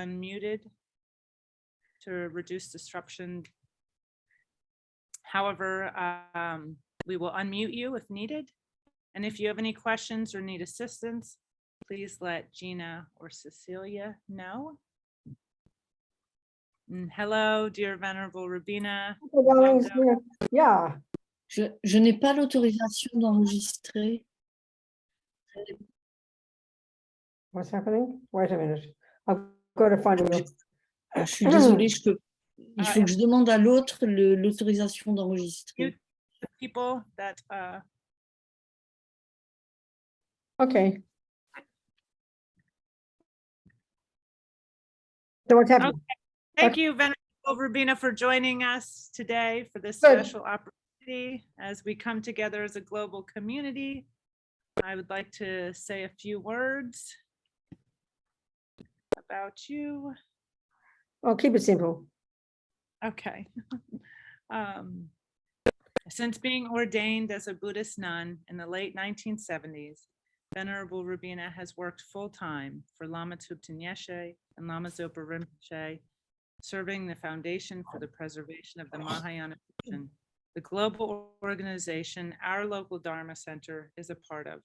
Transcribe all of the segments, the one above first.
unmuted to reduce disruption. However, we will unmute you if needed. And if you have any questions or need assistance, please let Gina or Cecilia know. And hello, dear Venerable Robina. Yeah. Je n'ai pas l'autorisation d'enregistrer. What's happening? Wait a minute. I've got to find a. Je suis désolée, il faut que je demande à l'autre l'autorisation d'enregistrer. People that Okay. So what's happening? Okay. Thank you, Venerable Robina, for joining us today for this Good. special opportunity as we come together as a global community. I would like to say a few words about you. Well, keep it simple. Okay. Since being ordained as a Buddhist nun in the late 1970s, Venerable Robina has worked full-time for Lama Thubten and Lama Zopa Rinpoche, serving the Foundation for the Preservation of the Mahayana Tradition, the global organization our local Dharma Center is a part of.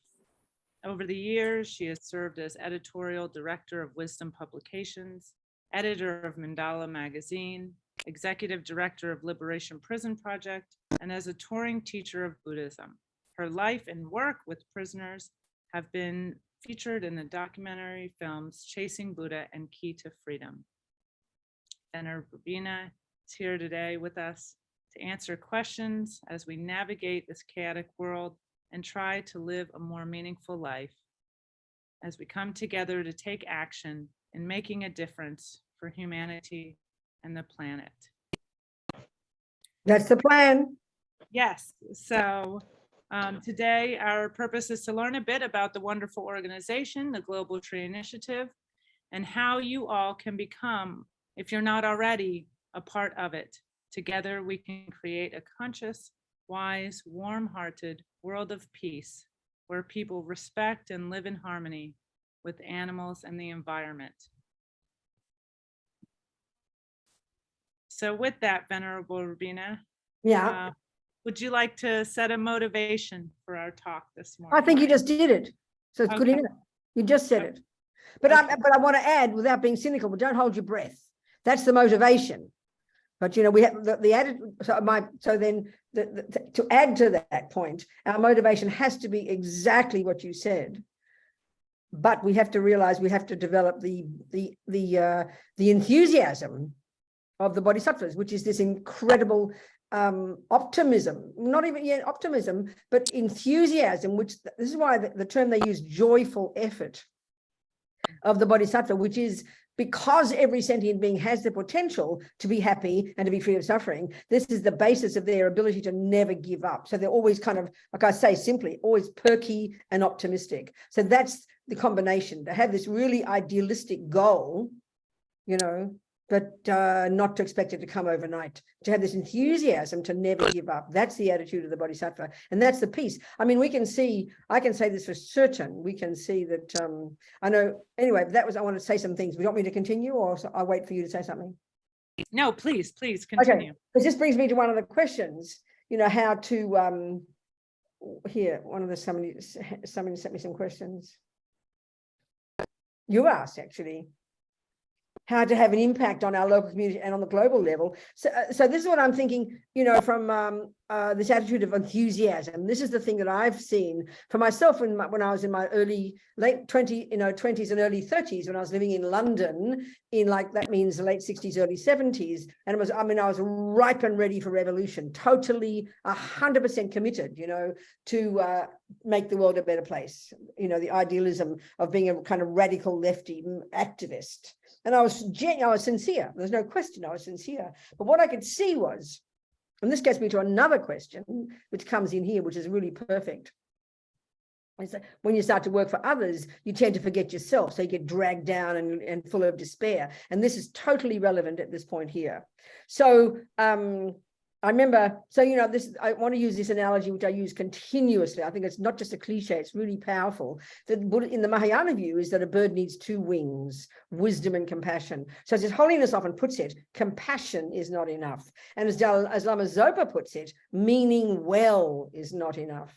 Over the years, she has served as editorial director of Wisdom Publications, editor of Mandala Magazine, executive director of Liberation Prison Project, and as a touring teacher of Buddhism. Her life and work with prisoners have been featured in the documentary films Chasing Buddha and Key to Freedom. Venerable Robina is here today with us to answer questions as we navigate this chaotic world and try to live a more meaningful life as we come together to take action in making a difference for humanity and the planet. That's the plan. Yes, so today our purpose is to learn a bit about the wonderful organization, the Global Tree Initiative, and how you all can become, if you're not already, a part of it. Together we can create a conscious, wise, warm-hearted world of peace where people respect and live in harmony with animals and the environment. So with that, Venerable Robina, Yeah. would you like to set a motivation for our talk this morning? I think you just did it. So it's good Okay. enough. You just said it. But Okay. I want to add, without being cynical, but don't hold your breath. That's the motivation. But you know, we have the added. So then to add to that point, our motivation has to be exactly what you said. But we have to realize we have to develop the enthusiasm of the bodhisattvas, which is this incredible optimism, not even yet optimism, but enthusiasm, which this is why the term they use, joyful effort of the bodhisattva, which is because every sentient being has the potential to be happy and to be free of suffering. This is the basis of their ability to never give up. So they're always kind of, like I say simply, always perky and optimistic. So that's the combination, to have this really idealistic goal, you know, but not to expect it to come overnight, to have this enthusiasm to never give up. That's the attitude of the bodhisattva. And that's the peace. I mean, we can see, I can say this for certain, we can see that, I know, anyway, that was, I want to say some things. Would you want me to continue, or I'll wait for you to say something? No, please continue. Okay, this brings me to one of the questions, you know, how to, here, somebody sent me some questions. You asked, actually, how to have an impact on our local community and on the global level. So this is what I'm thinking, you know, from this attitude of enthusiasm. This is the thing that I've seen for myself when I was in my late 20s and early 30s, when I was living in London in, like, that means the late 60s, early 70s. And it was, I mean, I was ripe and ready for revolution, totally 100% committed, you know, to make the world a better place. You know, the idealism of being a kind of radical lefty activist. And I was sincere. There's no question I was sincere. But what I could see was, and this gets me to another question, which comes in here, which is really perfect. It's that when you start to work for others, you tend to forget yourself. So you get dragged down and full of despair. And this is totally relevant at this point here. So I remember, so, you know, this, I want to use this analogy, which I use continuously. I think it's not just a cliche, it's really powerful. That in the Mahayana view is that a bird needs two wings, wisdom and compassion. So as His Holiness often puts it, compassion is not enough. And as Lama Zopa puts it, meaning well is not enough.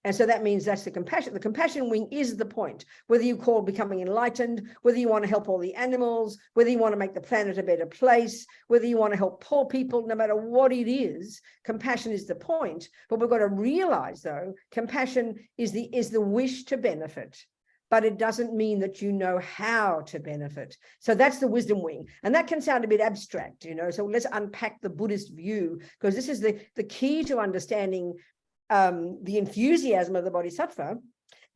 And so that means that's the compassion. The compassion wing is the point, whether you call becoming enlightened, whether you want to help all the animals, whether you want to make the planet a better place, whether you want to help poor people, no matter what it is, compassion is the point. But we've got to realize, though, compassion is the wish to benefit, but it doesn't mean that you know how to benefit. So that's the wisdom wing. And that can sound a bit abstract, you know, so let's unpack the Buddhist view, because this is the key to understanding the enthusiasm of the bodhisattva,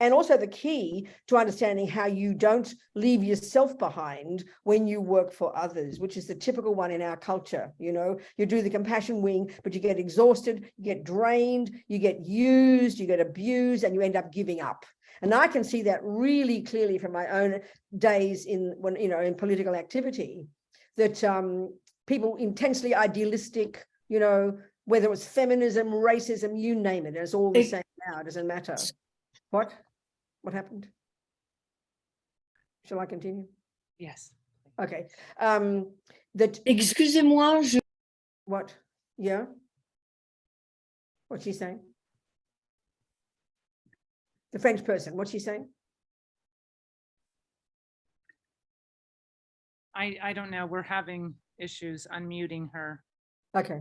and also the key to understanding how you don't leave yourself behind when you work for others, which is the typical one in our culture. You know, you do the compassion wing, but you get exhausted, you get drained, you get used, you get abused, and you end up giving up. And I can see that really clearly from my own days in political activity, that people intensely idealistic, you know, whether it was feminism, racism, you name it, it's all the same now, it doesn't matter. What happened? Shall I continue? Yes. Okay. That Excusez-moi, what? Yeah. What's she saying? The French person, what's she saying? I don't know. We're having issues unmuting her. Okay.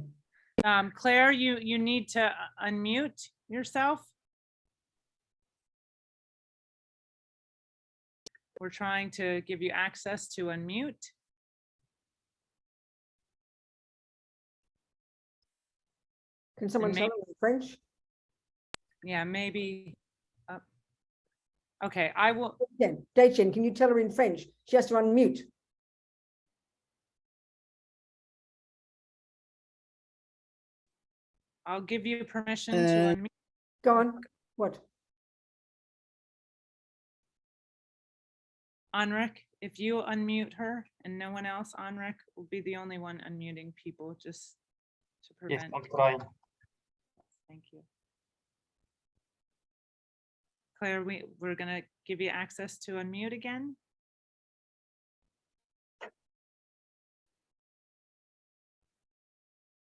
Claire, you need to unmute yourself. We're trying to give you access to unmute. Can someone tell me in French? Yeah, maybe. Okay, I will. Daichen, can you tell her in French? She has to unmute. I'll give you permission to unmute. Go on. What? Anrik, if you unmute her and no one else, Anrik will be the only one unmuting people, just to prevent. Yes, I'm trying. Thank you. Claire, we're going to give you access to unmute again.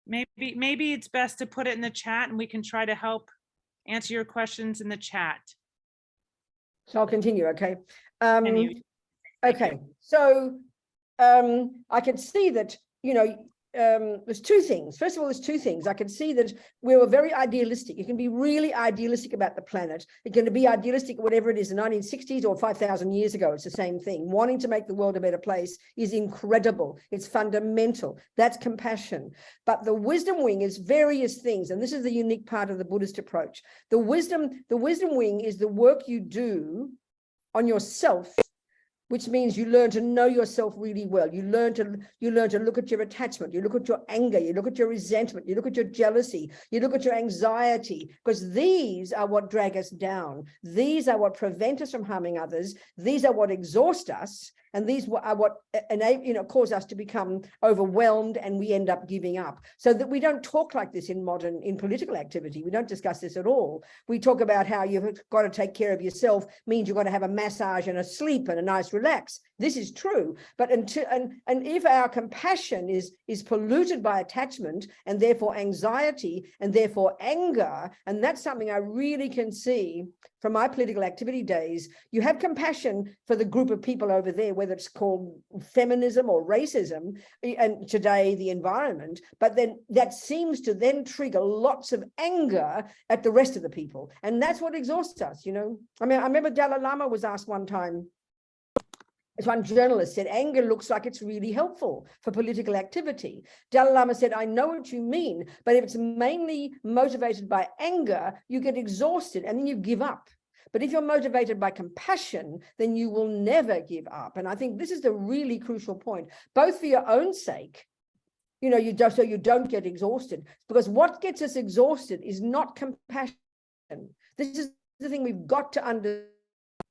Maybe it's best to put it in the chat and we can try to help answer your questions in the chat. So I'll continue, okay? Continue. Okay, so I can see that, you know, there's two things. First of all, there's two things. I can see that we were very idealistic. You can be really idealistic about the planet. It can be idealistic, whatever it is, the 1960s or 5,000 years ago. It's the same thing. Wanting to make the world a better place is incredible. It's fundamental. That's compassion. But the wisdom wing is various things. And this is the unique part of the Buddhist approach. The wisdom wing is the work you do on yourself, which means you learn to know yourself really well. You learn to look at your attachment, you look at your anger, you look at your resentment, you look at your jealousy, you look at your anxiety, because these are what drag us down. These are what prevent us from harming others. These are what exhaust us. And these are what cause us to become overwhelmed, and we end up giving up. So that we don't talk like this in political activity. We don't discuss this at all. We talk about how you've got to take care of yourself, means you've got to have a massage and a sleep and a nice relax. This is true. But if our compassion is polluted by attachment and therefore anxiety and therefore anger, and that's something I really can see from my political activity days, you have compassion for the group of people over there, whether it's called feminism or racism, and today the environment, but then that seems to then trigger lots of anger at the rest of the people. And that's what exhausts us, you know. I mean, I remember Dalai Lama was asked one time, as one journalist said, anger looks like it's really helpful for political activity. Dalai Lama said, I know what you mean, but if it's mainly motivated by anger, you get exhausted and then you give up. But if you're motivated by compassion, then you will never give up. And I think this is the really crucial point, both for your own sake, you know, so you don't get exhausted, because what gets us exhausted is not compassion. This is the thing we've got to understand.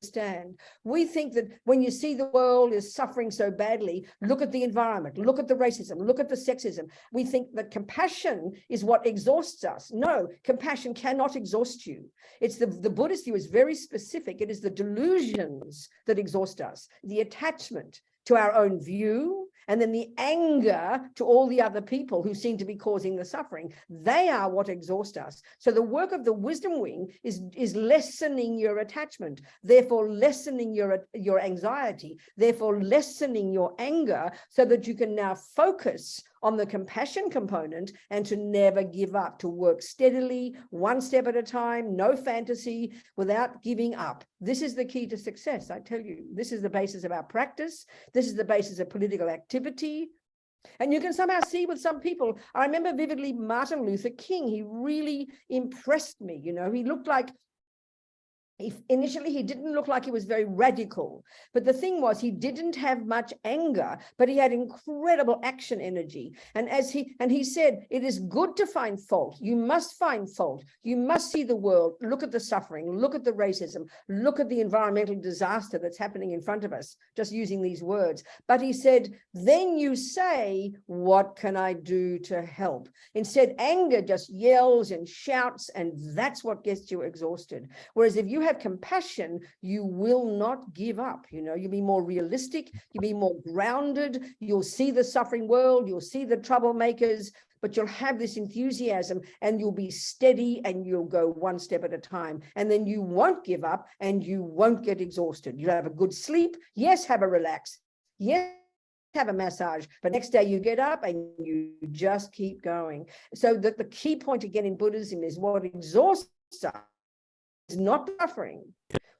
understand. We think that when you see the world is suffering so badly, look at the environment, look at the racism, look at the sexism. We think that compassion is what exhausts us. No, compassion cannot exhaust you. It's the Buddhist view is very specific. It is the delusions that exhaust us, the attachment to our own view, and then the anger to all the other people who seem to be causing the suffering. They are what exhaust us. So the work of the wisdom wing is lessening your attachment, therefore lessening your anxiety, therefore lessening your anger, so that you can now focus on the compassion component and to never give up, to work steadily, one step at a time, no fantasy, without giving up. This is the key to success, I tell you. This is the basis of our practice. This is the basis of political activity. And you can somehow see with some people, I remember vividly Martin Luther King. He really impressed me. You know, he looked like, initially he didn't look like he was very radical, but the thing was he didn't have much anger, but he had incredible action energy. And he said, it is good to find fault. You must find fault. You must see the world, look at the suffering, look at the racism, look at the environmental disaster that's happening in front of us, just using these words. But he said, then you say, what can I do to help? Instead, anger just yells and shouts, and that's what gets you exhausted. Whereas if you have compassion, you will not give up. You know, you'll be more realistic, you'll be more grounded, you'll see the suffering world, you'll see the troublemakers, but you'll have this enthusiasm and you'll be steady and you'll go one step at a time. And then you won't give up and you won't get exhausted. You'll have a good sleep. Yes, have a relax. Yes, have a massage, but next day you get up and you just keep going. So the key point again in Buddhism is what exhausts us is not suffering.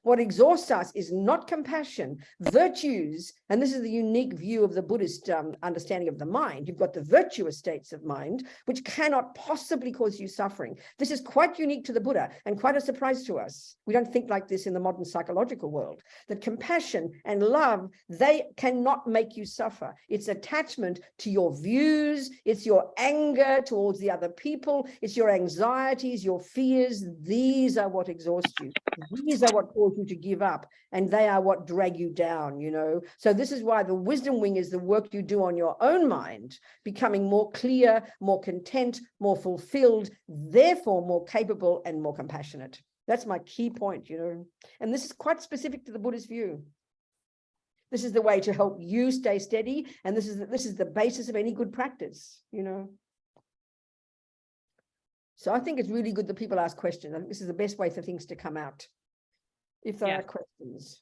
What exhausts us is not compassion, virtues, and this is the unique view of the Buddhist understanding of the mind. You've got the virtuous states of mind, which cannot possibly cause you suffering. This is quite unique to the Buddha and quite a surprise to us. We don't think like this in the modern psychological world, that compassion and love, they cannot make you suffer. It's attachment to your views, it's your anger towards the other people, it's your anxieties, your fears. These are what exhaust you. These are what cause you to give up, and they are what drag you down, you know. So this is why the wisdom wing is the work you do on your own mind, becoming more clear, more content, more fulfilled, therefore more capable and more compassionate. That's my key point, you know. And this is quite specific to the Buddhist view. This is the way to help you stay steady, and this is the basis of any good practice, you know. So I think it's really good that people ask questions. I think this is the best way for things to come out, if there are questions.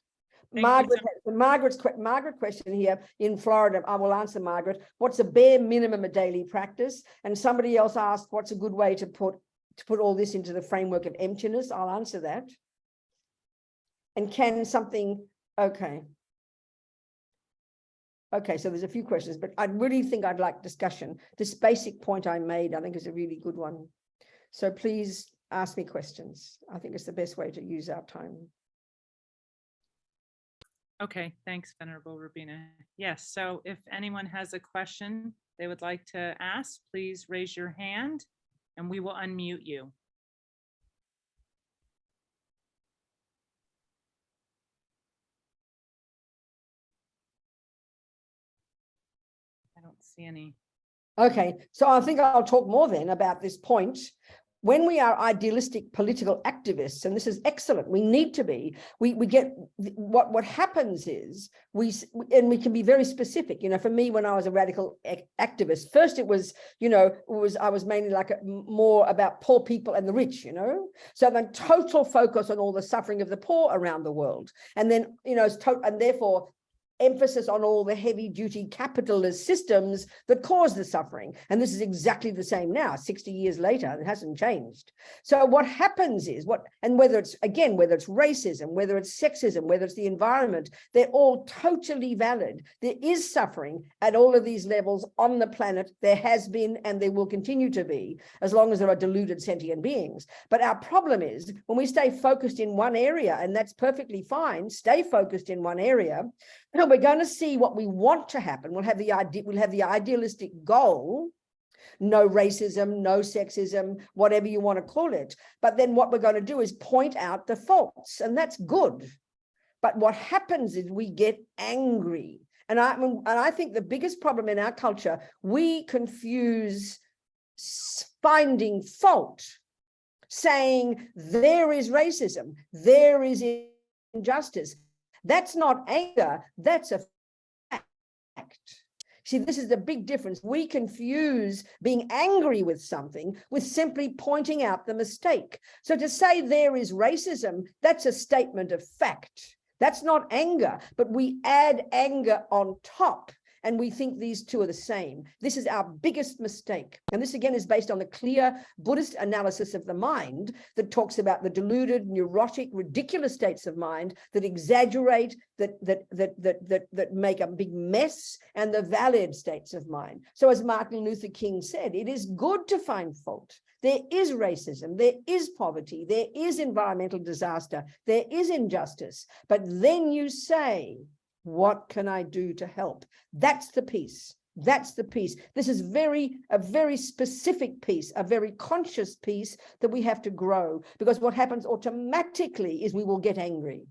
Margaret question here in Florida. I will answer Margaret. What's a bare minimum of daily practice? And somebody else asked, what's a good way to put all this into the framework of emptiness? I'll answer that. And can something, okay, so there's a few questions, but I really think I'd like discussion. This basic point I made, I think is a really good one. So please ask me questions. I think it's the best way to use our time. Okay, thanks, Venerable Robina. Yes, so if anyone has a question they would like to ask, please raise your hand and we will unmute you. I don't see any. Okay, so I think I'll talk more then about this point. When we are idealistic political activists, and this is excellent, we need to be, we get, what happens is, we can be very specific. You know, for me, when I was a radical activist, first it was, you know, I was mainly like more about poor people and the rich, you know, so then total focus on all the suffering of the poor around the world. And then, you know, and therefore, emphasis on all the heavy-duty capitalist systems that cause the suffering. And this is exactly the same now, 60 years later, it hasn't changed. So what happens is, whether it's racism, whether it's sexism, whether it's the environment, they're all totally valid. There is suffering at all of these levels on the planet. There has been, and there will continue to be, as long as there are deluded sentient beings. But our problem is, when we stay focused in one area, and that's perfectly fine, stay focused in one area, we're going to see what we want to happen. We'll have the idealistic goal, no racism, no sexism, whatever you want to call it. But then what we're going to do is point out the faults, and that's good. But what happens is we get angry. And I think the biggest problem in our culture, we confuse finding fault, saying there is racism, there is injustice. That's not anger, that's a fact. See, this is the big difference. We confuse being angry with something with simply pointing out the mistake. So to say there is racism, that's a statement of fact. That's not anger, but we add anger on top. And we think these two are the same. This is our biggest mistake. And this, again, is based on the clear Buddhist analysis of the mind that talks about the deluded, neurotic, ridiculous states of mind that exaggerate, that make a big mess, and the valid states of mind. So as Martin Luther King said, it is good to find fault. There is racism, there is poverty, there is environmental disaster, there is injustice. But then you say, what can I do to help? That's the piece. That's the piece. This is a very specific piece, a very conscious piece that we have to grow, because what happens automatically is we will get angry.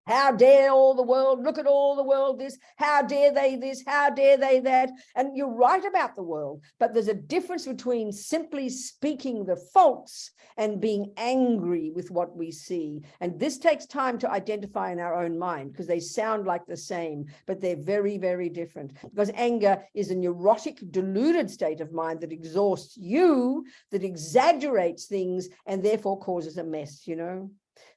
How dare all the world, look at all the world this, how dare they this, how dare they that? And you're right about the world, but there's a difference between simply speaking the faults and being angry with what we see. And this takes time to identify in our own mind, because they sound like the same, but they're very, very different. Because anger is a neurotic, deluded state of mind that exhausts you, that exaggerates things, and therefore causes a mess, you know?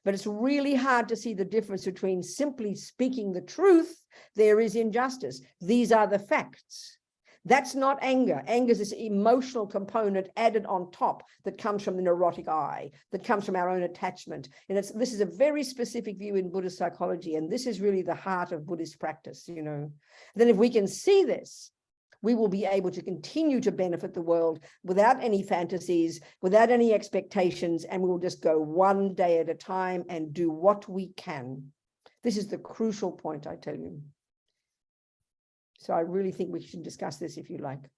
But it's really hard to see the difference between simply speaking the truth. There is injustice. These are the facts. That's not anger. Anger is this emotional component added on top that comes from the neurotic I, that comes from our own attachment. And this is a very specific view in Buddhist psychology. And this is really the heart of Buddhist practice, you know. Then if we can see this, we will be able to continue to benefit the world without any fantasies, without any expectations, and we will just go one day at a time and do what we can. This is the crucial point, I tell you. So I really think we should discuss this if you like.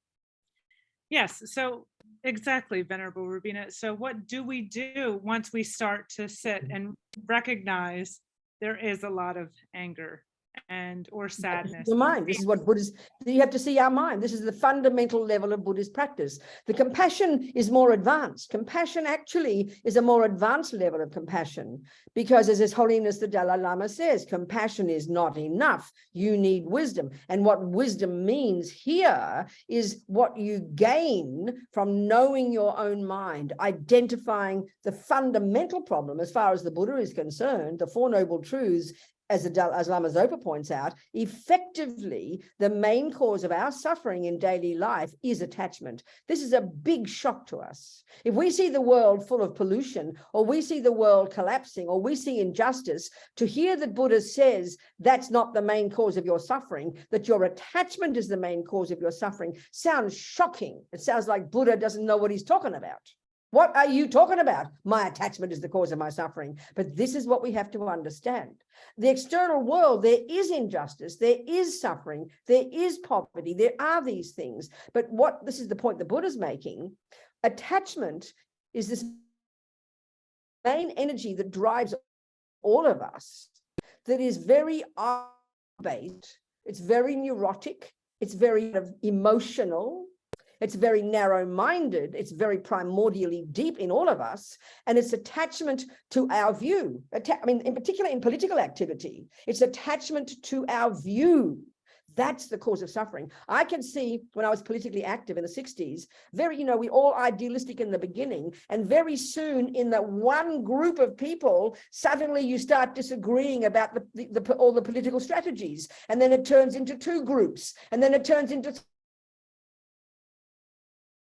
Yes, so exactly, Venerable Robina. So what do we do once we start to sit and recognize there is a lot of anger or sadness? The mind. This is what Buddhists, you have to see our mind. This is the fundamental level of Buddhist practice. The compassion is more advanced. Compassion actually is a more advanced level of compassion, because as His Holiness the Dalai Lama says, compassion is not enough. You need wisdom. And what wisdom means here is what you gain from knowing your own mind, identifying the fundamental problem as far as the Buddha is concerned, the Four Noble Truths. As Lama Zopa points out, effectively, the main cause of our suffering in daily life is attachment. This is a big shock to us. If we see the world full of pollution, or we see the world collapsing, or we see injustice, to hear that Buddha says that's not the main cause of your suffering, that your attachment is the main cause of your suffering, sounds shocking. It sounds like Buddha doesn't know what he's talking about. What are you talking about? My attachment is the cause of my suffering. But this is what we have to understand. The external world, there is injustice, there is suffering, there is poverty, there are these things. But this is the point the Buddha's making, attachment is this main energy that drives all of us, that is very based, it's very neurotic, it's very emotional, it's very narrow-minded, it's very primordially deep in all of us, and it's attachment to our view. I mean, in particular in political activity, it's attachment to our view. That's the cause of suffering. I can see when I was politically active in the 60s, we're all idealistic in the beginning, and very soon in that one group of people, suddenly you start disagreeing about all the political strategies, and then it turns into two groups, and then it turns into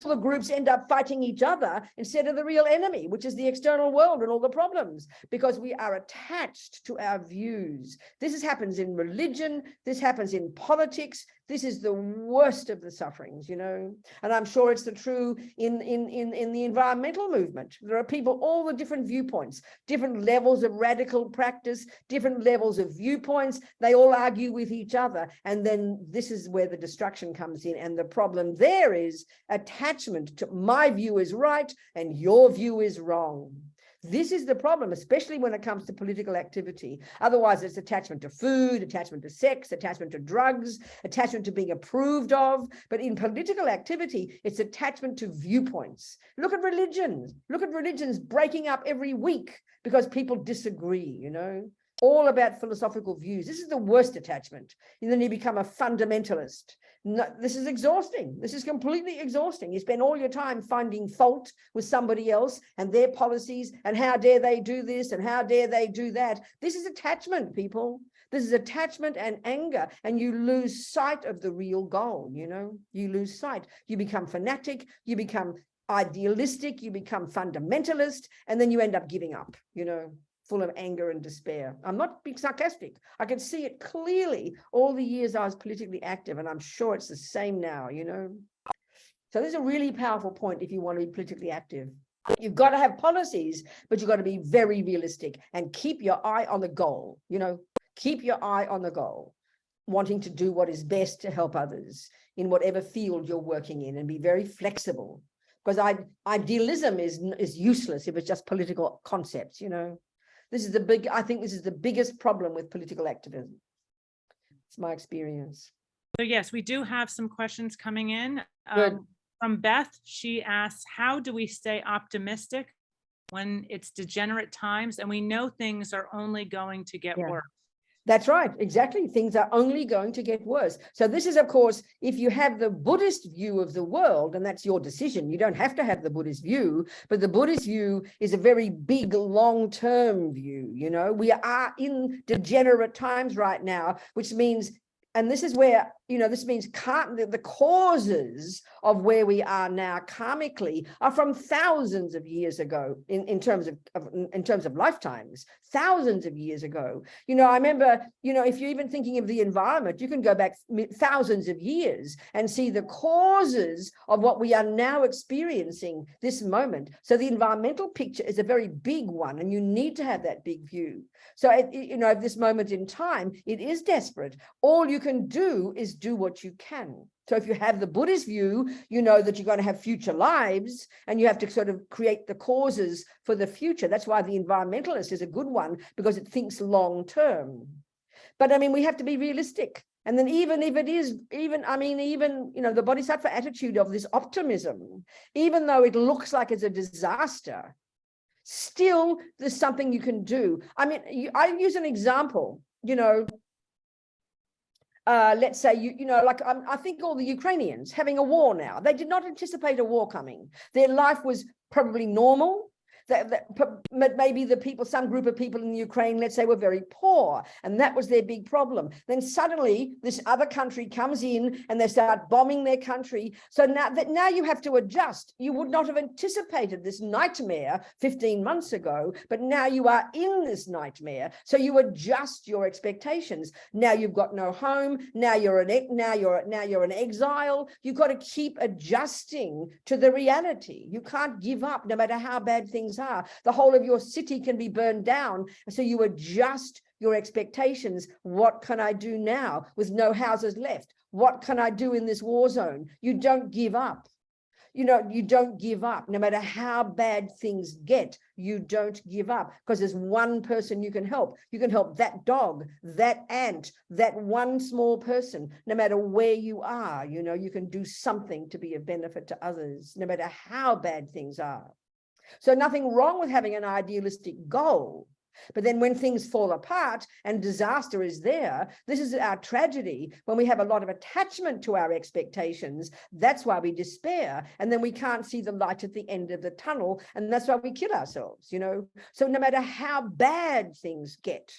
the groups end up fighting each other instead of the real enemy, which is the external world and all the problems, because we are attached to our views. This happens in religion. This happens in politics. This is the worst of the sufferings, you know, and I'm sure it's the true in the environmental movement. There are people, all the different viewpoints, different levels of radical practice, different levels of viewpoints. They all argue with each other. And then this is where the destruction comes in. And the problem there is attachment to my view is right and your view is wrong. This is the problem, especially when it comes to political activity. Otherwise, it's attachment to food, attachment to sex, attachment to drugs, attachment to being approved of. But in political activity, it's attachment to viewpoints. Look at religions. Look at religions breaking up every week because people disagree, you know, all about philosophical views. This is the worst attachment. And then you become a fundamentalist. No, this is exhausting. This is completely exhausting. You spend all your time finding fault with somebody else and their policies and how dare they do this and how dare they do that. This is attachment, people. This is attachment and anger, and you lose sight of the real goal, you know. You lose sight. You become fanatic, you become idealistic, you become fundamentalist, and then you end up giving up, you know, full of anger and despair. I'm not being sarcastic. I can see it clearly all the years I was politically active, and I'm sure it's the same now, you know. So this is a really powerful point if you want to be politically active. You've got to have policies, but you've got to be very realistic and keep your eye on the goal, you know, keep your eye on the goal, wanting to do what is best to help others in whatever field you're working in, and be very flexible, because idealism is useless if it's just political concepts, you know. I think this is the biggest problem with political activism. It's my experience. So yes, we do have some questions coming in. Good. From Beth, she asks, how do we stay optimistic when it's degenerate times and we know things are only going to get worse? That's right, exactly. Things are only going to get worse. So this is, of course, if you have the Buddhist view of the world, and that's your decision, you don't have to have the Buddhist view, but the Buddhist view is a very big long-term view. You know, we are in degenerate times right now, which means, and this is where, you know, this means the causes of where we are now karmically are from thousands of years ago in terms of lifetimes, thousands of years ago. You know, I remember, you know, if you're even thinking of the environment, you can go back thousands of years and see the causes of what we are now experiencing this moment. So the environmental picture is a very big one, and you need to have that big view. So, you know, at this moment in time, it is desperate. All you can do is do what you can. So if you have the Buddhist view, you know that you're going to have future lives, and you have to sort of create the causes for the future. That's why the environmentalist is a good one, because it thinks long term. But I mean, we have to be realistic. And then even if it is, you know, the bodhisattva attitude of this optimism, even though it looks like it's a disaster, still there's something you can do. I mean, I use an example, you know, let's say, you know, like I think all the Ukrainians having a war now, they did not anticipate a war coming. Their life was probably normal. Maybe the people, some group of people in the Ukraine, let's say, were very poor, and that was their big problem. Then suddenly this other country comes in and they start bombing their country. So now you have to adjust. You would not have anticipated this nightmare 15 months ago, but now you are in this nightmare. So you adjust your expectations. Now you've got no home. Now you're an exile. You've got to keep adjusting to the reality. You can't give up no matter how bad things are. The whole of your city can be burned down. So you adjust your expectations. What can I do now with no houses left? What can I do in this war zone? You don't give up. You know, you don't give up. No matter how bad things get, you don't give up, because there's one person you can help. You can help that dog, that ant, that one small person. No matter where you are, you know, you can do something to be of benefit to others, no matter how bad things are. So nothing wrong with having an idealistic goal. But then when things fall apart and disaster is there, this is our tragedy. When we have a lot of attachment to our expectations, that's why we despair. And then we can't see the light at the end of the tunnel. And that's why we kill ourselves, you know. So no matter how bad things get,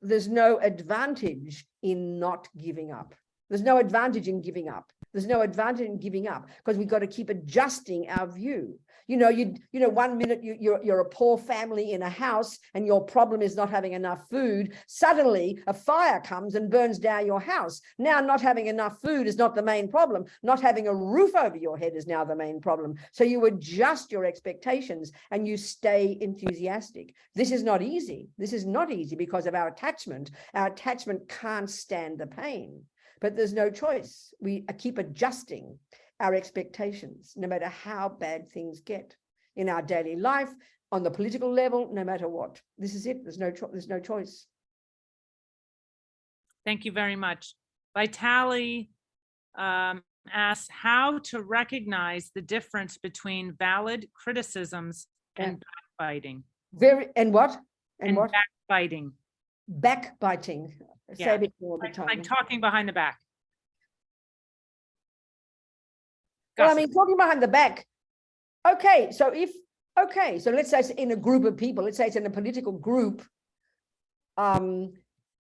there's no advantage in not giving up. There's no advantage in giving up. There's no advantage in giving up, because we've got to keep adjusting our view. You know, 1 minute you're a poor family in a house and your problem is not having enough food. Suddenly a fire comes and burns down your house. Now not having enough food is not the main problem. Not having a roof over your head is now the main problem. So you adjust your expectations and you stay enthusiastic. This is not easy. This is not easy because of our attachment. Our attachment can't stand the pain. But there's no choice. We keep adjusting our expectations, no matter how bad things get. in our daily life, on the political level, no matter what. This is it. There's no choice. Thank you very much. Vitali asks how to recognize the difference between valid criticisms and backbiting. What? Backbiting. Backbiting. Say Yeah. a bit more. Like talking behind the back. Well, I Gossip. mean, talking behind the back. Okay, so let's say it's in a group of people. Let's say it's in a political group.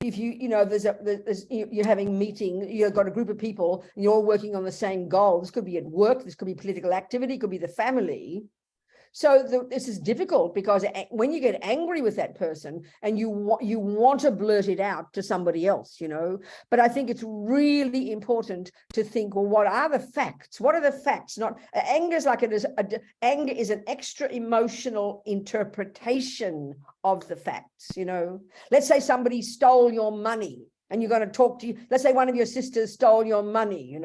If you're having a meeting, you've got a group of people, and you're all working on the same goal. This could be at work. This could be political activity. It could be the family. So this is difficult because when you get angry with that person and you want to blurt it out to somebody else, but I think it's really important to think, well, what are the facts? What are the facts? Not anger is like anger is an extra emotional interpretation of the facts. Let's say somebody stole your money. And you're going to talk to let's say one of your sisters stole your money,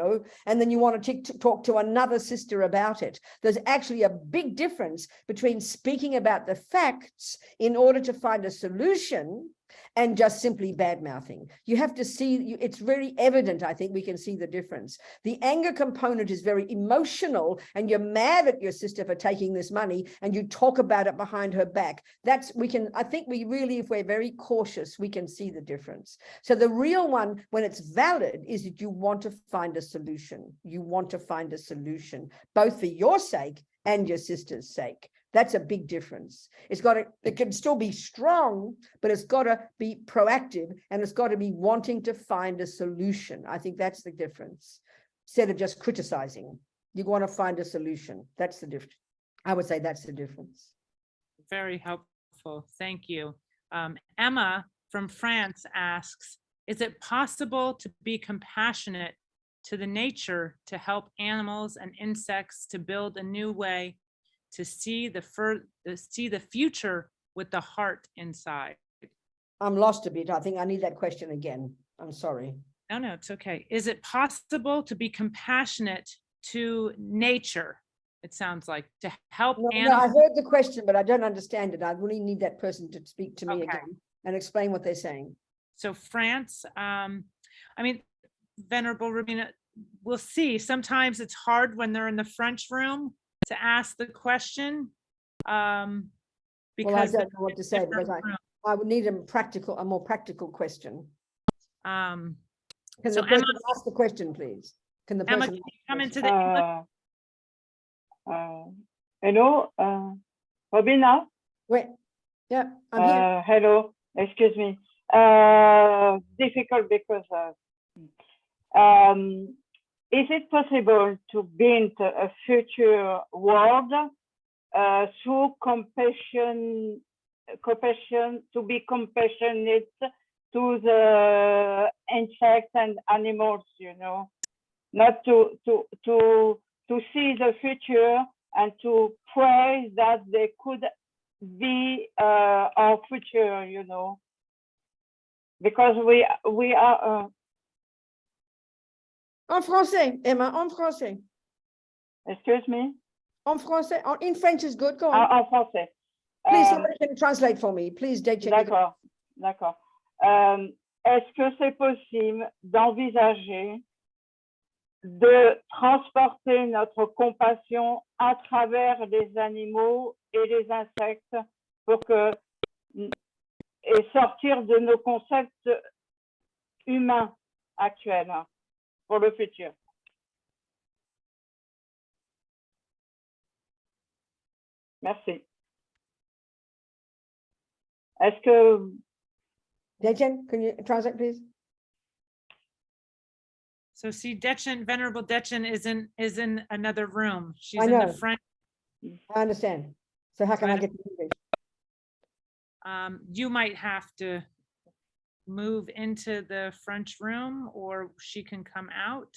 and then you want to talk to another sister about it. There's actually a big difference between speaking about the facts in order to find a solution and just simply bad-mouthing. You have to see, it's very evident, I think we can see the difference. The anger component is very emotional, and you're mad at your sister for taking this money, and you talk about it behind her back. I think we really, if we're very cautious, we can see the difference. So the real one, when it's valid, is that you want to find a solution. You want to find a solution, both for your sake and your sister's sake. That's a big difference. It can still be strong, but it's got to be proactive, and it's got to be wanting to find a solution. I think that's the difference. Instead of just criticizing, you want to find a solution. That's the difference. I would say that's the difference. Very helpful. Thank you. Emma from France asks, is it possible to be compassionate to the nature to help animals and insects to build a new way to see the future with the heart inside? I'm lost a bit. I think I need that question again. I'm sorry. No, it's okay. Is it possible to be compassionate to nature? It sounds like to help animals. No, I heard the question, but I don't understand it. I really need that person to speak to me Okay. again and explain what they're saying. So France, Venerable Robina, we'll see. Sometimes it's hard when they're in the French room to ask the question. Well, I Because don't know what to say because different room. I would need a more practical question. Um, Can So the person Emma- ask the question, please? Can the Emma, person can you come into the English? Hello, Robina. Wait. Yeah, I'm here. Hello, excuse me. Difficult because is it possible to build a future world through compassion, to be compassionate to the insects and animals, not to see the future and to pray that they could be our future, because we are. En français, Emma, en français. Excuse me? En français. In French is good. Go on. En français. Please, somebody can translate for me. Please, D'accord, d'accord. Est-ce que c'est possible d'envisager de transporter notre compassion à travers les animaux et les insectes et sortir de nos concepts humains actuels pour le futur? Merci. Est-ce que... Dechen, can you translate, please? So see, Venerable Dechen is in another room. She's I in the know. French. I understand. So how can I get to English? You might have to move into the French room, or she can come out.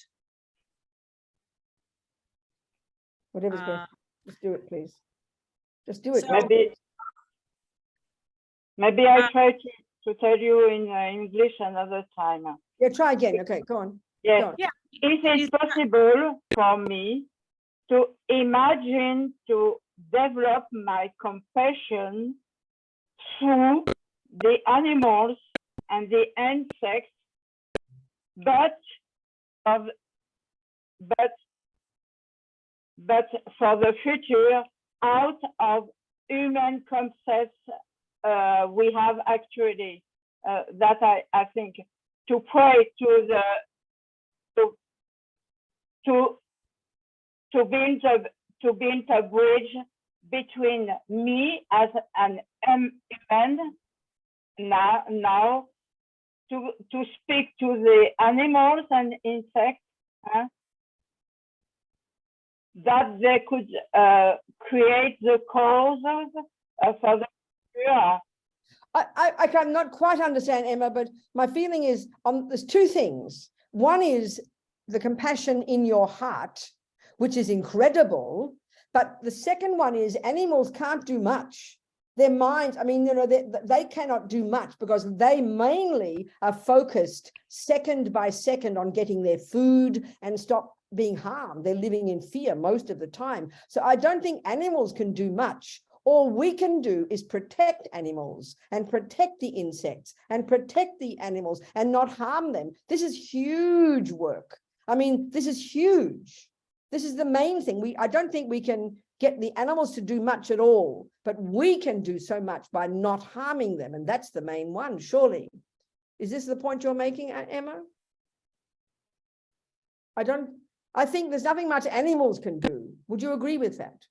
Whatever's best. Just do it, please. Just do it. So- Maybe I try to tell you in English another time. Yeah, try again. Okay, go on. Yes. Go on. Is it possible for me to imagine to develop my compassion through the animals and the insects, but for the future, out of human concepts we have actually, that I think, to pray to build a bridge between me as an human now to speak to the animals and insects, that they could create the causes for the future. I cannot quite understand, Emma, but my feeling is there's two things. One is the compassion in your heart, which is incredible. But the second one is animals can't do much. Their minds, I mean, they cannot do much because they mainly are focused second by second on getting their food and stop being harmed. They're living in fear most of the time. So I don't think animals can do much. All we can do is protect animals and protect the insects and protect the animals and not harm them. This is huge work. I mean, this is huge. This is the main thing. I don't think we can get the animals to do much at all, but we can do so much by not harming them. And that's the main one, surely. Is this the point you're making, Emma? I think there's nothing much animals can do. Would you agree with that?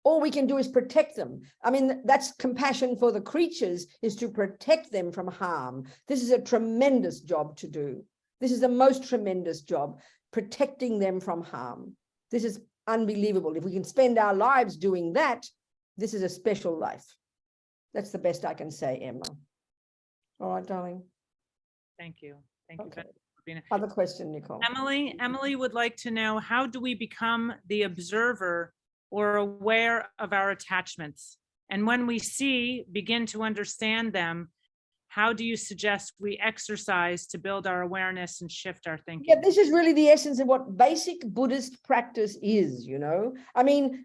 All we can do is protect them. I mean, that's compassion for the creatures, is to protect them from harm. This is a tremendous job to do. This is the most tremendous job, protecting them from harm. This is unbelievable. If we can spend our lives doing that, this is a special life. That's the best I can say, Emma. All right, darling. Thank you. Thank you, Robina. Other question, Nicole. Emily would like to know, how do we become the observer or aware of our attachments? And when we begin to understand them, how do you suggest we exercise to build our awareness and shift our thinking? Yeah, this is really the essence of what basic Buddhist practice is, I mean,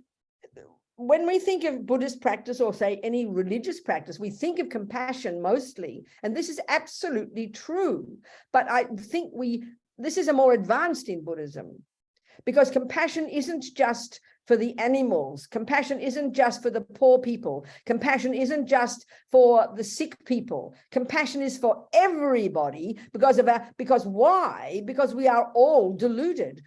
when we think of Buddhist practice, or say any religious practice, we think of compassion mostly, and this is absolutely true. But I think this is a more advanced in Buddhism, because compassion isn't just for the animals. Compassion isn't just for the poor people. Compassion isn't just for the sick people. Compassion is for everybody, because why? Because we are all deluded.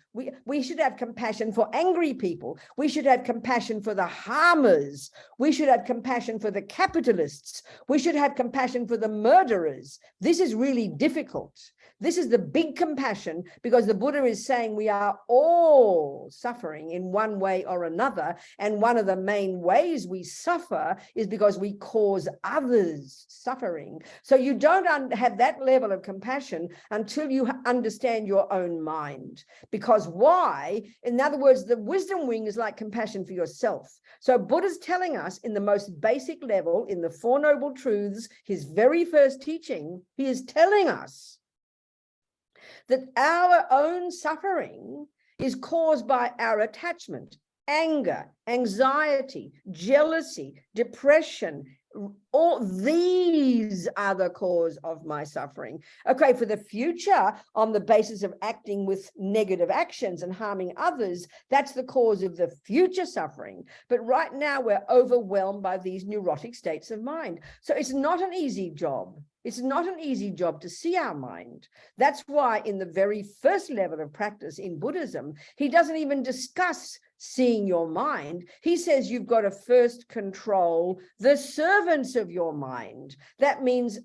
We should have compassion for angry people. We should have compassion for the harmers. We should have compassion for the capitalists. We should have compassion for the murderers. This is really difficult. This is the big compassion, because the Buddha is saying we are all suffering in one way or another. And one of the main ways we suffer is because we cause others suffering. So you don't have that level of compassion until you understand your own mind. Because why? In other words, the wisdom wing is like compassion for yourself. So Buddha's telling us in the most basic level, in the Four Noble Truths, his very first teaching, he is telling us that our own suffering is caused by our attachment, anger, anxiety, jealousy, depression. All these are the cause of my suffering. Okay, for the future, on the basis of acting with negative actions and harming others, that's the cause of the future suffering. But right now, we're overwhelmed by these neurotic states of mind. So it's not an easy job. It's not an easy job to see our mind. That's why in the very first level of practice in Buddhism, he doesn't even discuss seeing your mind. He says you've got to first control the servants of your mind. That means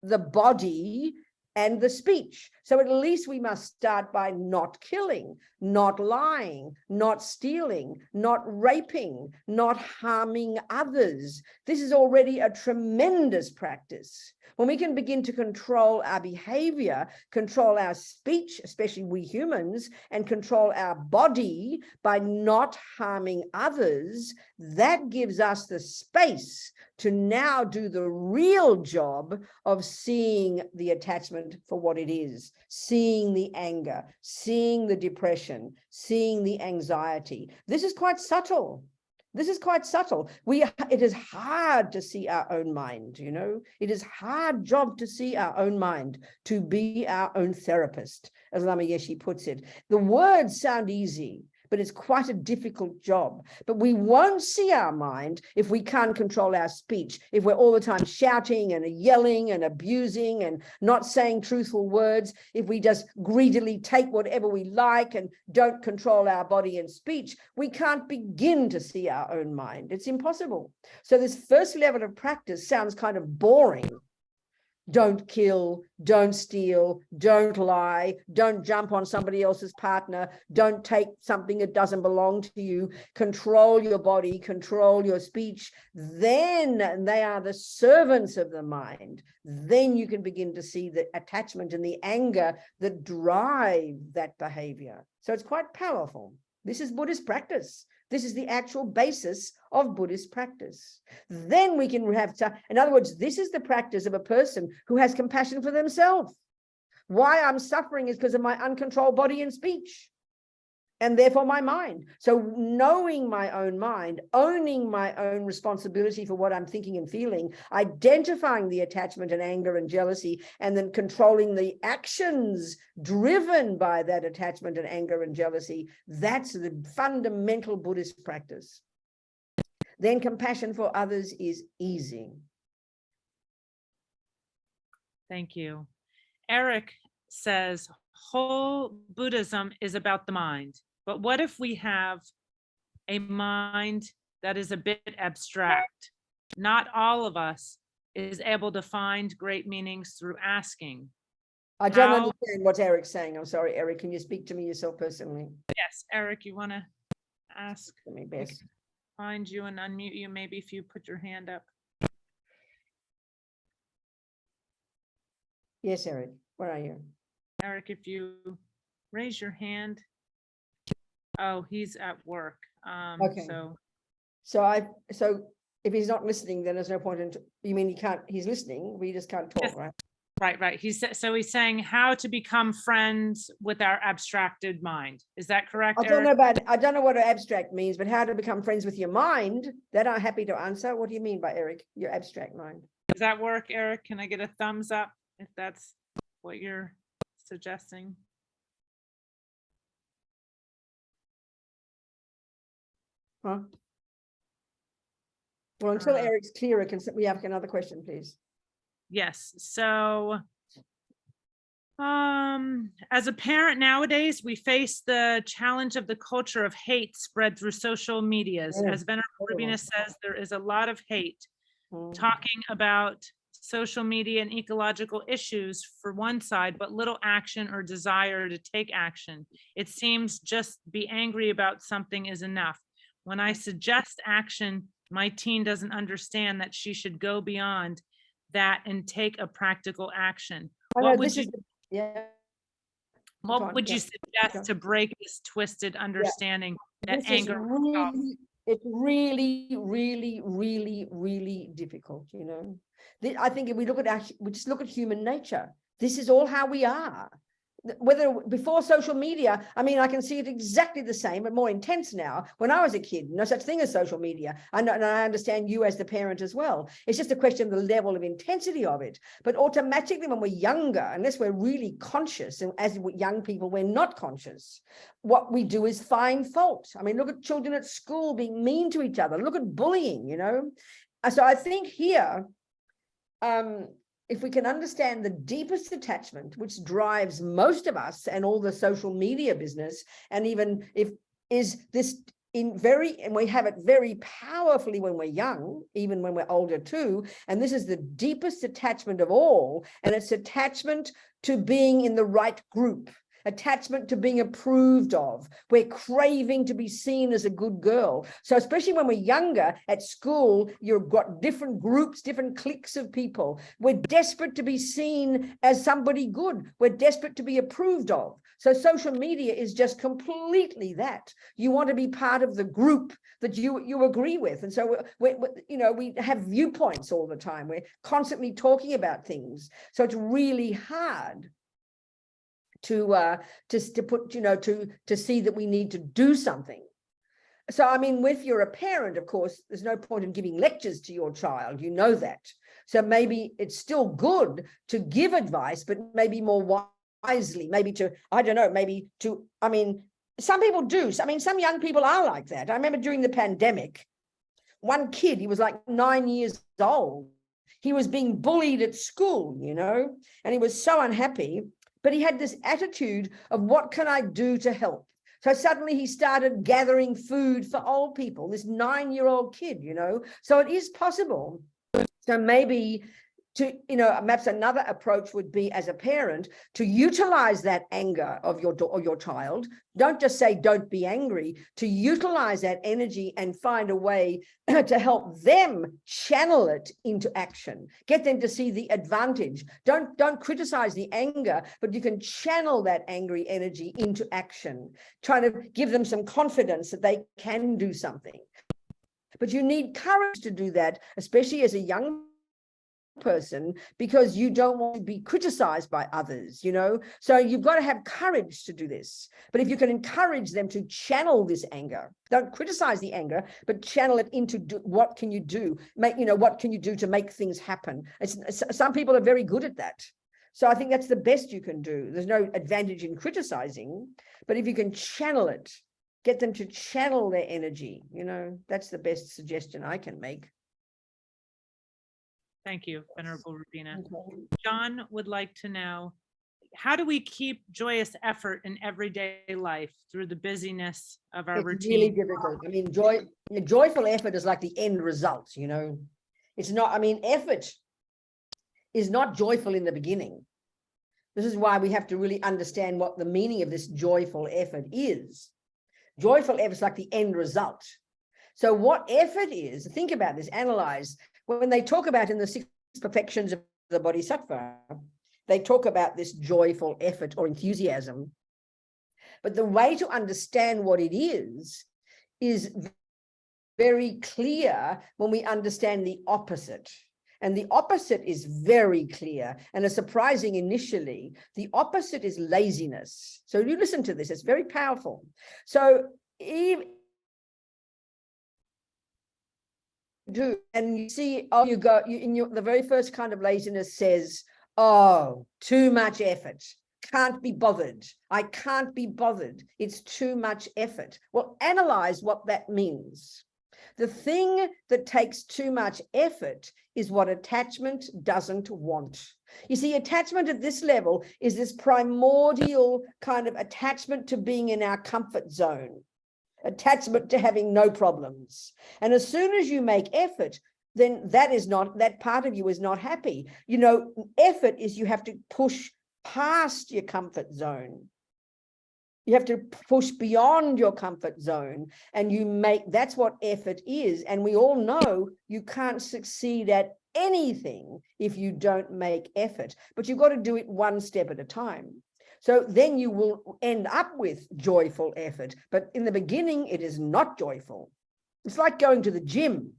the body and the speech. So at least we must start by not killing, not lying, not stealing, not raping, not harming others. This is already a tremendous practice. when we can begin to control our behavior, control our speech, especially we humans, and control our body by not harming others, that gives us the space to now do the real job of seeing the attachment for what it is, seeing the anger, seeing the depression, seeing the anxiety. This is quite subtle. This is quite subtle. It is hard to see our own mind, you know. It is hard job to see our own mind, to be our own therapist, as Lama Yeshe puts it. The words sound easy, but it's quite a difficult job. But we won't see our mind if we can't control our speech, if we're all the time shouting and yelling and abusing and not saying truthful words, if we just greedily take whatever we like and don't control our body and speech, we can't begin to see our own mind. It's impossible. So this first level of practice sounds kind of boring. Don't kill, don't steal, don't lie, don't jump on somebody else's partner, don't take something that doesn't belong to you, control your body, control your speech. Then they are the servants of the mind. Then you can begin to see the attachment and the anger that drive that behavior. So it's quite powerful. This is Buddhist practice. This is the actual basis of Buddhist practice. Then we can have, in other words, this is the practice of a person who has compassion for themselves. Why I'm suffering is because of my uncontrolled body and speech, and therefore my mind. So knowing my own mind, owning my own responsibility for what I'm thinking and feeling, identifying the attachment and anger and jealousy, and then controlling the actions driven by that attachment and anger and jealousy, that's the fundamental Buddhist practice. Then compassion for others is easy. Thank you. Eric says, whole Buddhism is about the mind. But what if we have a mind that is a bit abstract? Not all of us is able to find great meanings through asking. I don't understand what Eric's saying. I'm sorry, Eric. Can you speak to me yourself personally? Yes, Eric, you want to ask? Let me We best. can find you and unmute you, maybe if you put your hand up. Yes, Eric. Where are you? Eric, if you raise your hand. Oh, he's at work. Okay. So if he's not listening, then there's no point in. You mean he can't? He's listening. We just can't talk, Yes. right? Right. He's saying how to become friends with our abstracted mind. Is that correct, I don't Eric? know I don't know what abstract means, but how to become friends with your mind, that I'm happy to answer. What do you mean by Eric, your abstract mind? Does that work, Eric? Can I get a thumbs up if that's what you're suggesting? Huh? Well, until Eric's clearer, we have another question, please. Yes. So, as a parent nowadays, we face the challenge of the culture of hate spread through social medias. Yeah, As Venerable Robina says, there is a lot of hate Mm. talking about social media and ecological issues for one side, but little action or desire to take action. It seems just be angry about something is enough. When I suggest action, my teen doesn't understand that she should go beyond that and take a practical action. What would you suggest to break this twisted understanding that This is anger? it's really difficult, you know. I think if we just look at human nature, this is all how we are. Whether before social media, I mean, I can see it exactly the same, but more intense now. When I was a kid, no such thing as social media. And I understand you as the parent as well. It's just a question of the level of intensity of it. But automatically when we're younger, unless we're really conscious, and as young people, we're not conscious, what we do is find fault. I mean, look at children at school being mean to each other. Look at bullying, you know. So I think here, if we can understand the deepest attachment, which drives most of us and all the social media business, and even if is this and we have it very powerfully when we're young, even when we're older too, and this is the deepest attachment of all, and it's attachment to being in the right group. attachment to being approved of. We're craving to be seen as a good girl. So especially when we're younger at school, you've got different groups, different cliques of people. We're desperate to be seen as somebody good. We're desperate to be approved of. So social media is just completely that. You want to be part of the group that you agree with. And so we have viewpoints all the time. We're constantly talking about things. So it's really hard to see that we need to do something. So, I mean, if you're a parent, of course, there's no point in giving lectures to your child. You know that. So maybe it's still good to give advice, but maybe more wisely, maybe to, I don't know, maybe to, I mean, some people do. I mean, some young people are like that. I remember during the pandemic, one kid, he was like 9 years old. He was being bullied at school, you know, and he was so unhappy, but he had this attitude of what can I do to help? So suddenly he started gathering food for old people, this 9-year-old kid, you know, so it is possible. So maybe perhaps another approach would be, as a parent, to utilize that anger of your child. Don't just say, don't be angry, to utilize that energy and find a way to help them channel it into action. Get them to see the advantage. Don't criticize the anger, but you can channel that angry energy into action, trying to give them some confidence that they can do something. But you need courage to do that, especially as a young person, because you don't want to be criticized by others, you know, so you've got to have courage to do this. But if you can encourage them to channel this anger, don't criticize the anger, but channel it into what can you do, what can you do to make things happen. Some people are very good at that, so I think that's the best you can do. There's no advantage in criticizing, but if you can channel it, get them to channel their energy, you know, that's the best suggestion I can make. Thank you, Venerable Robina. John would like to know, how do we keep joyous effort in everyday life through the busyness of our routine? It's really difficult. I mean, joyful effort is like the end result, you know. It's not, I mean, effort is not joyful in the beginning. This is why we have to really understand what the meaning of this joyful effort is. Joyful effort is like the end result. So what effort is, think about this, analyze. When they talk about in the 6 perfections of the Bodhisattva, they talk about this joyful effort or enthusiasm. But the way to understand what it is very clear when we understand the opposite. And the opposite is very clear and is surprising initially. The opposite is laziness. So you listen to this, it's very powerful. So and you see, the very first kind of laziness says, oh, too much effort, can't be bothered, I can't be bothered, it's too much effort. Well, analyze what that means. The thing that takes too much effort is what attachment doesn't want. You see, attachment at this level is this primordial kind of attachment to being in our comfort zone. Attachment to having no problems. And as soon as you make effort, then that part of you is not happy. You know, effort is you have to push past your comfort zone. You have to push beyond your comfort zone, and that's what effort is. And we all know you can't succeed at anything if you don't make effort, but you've got to do it one step at a time. So then you will end up with joyful effort. But in the beginning, it is not joyful. It's like going to the gym.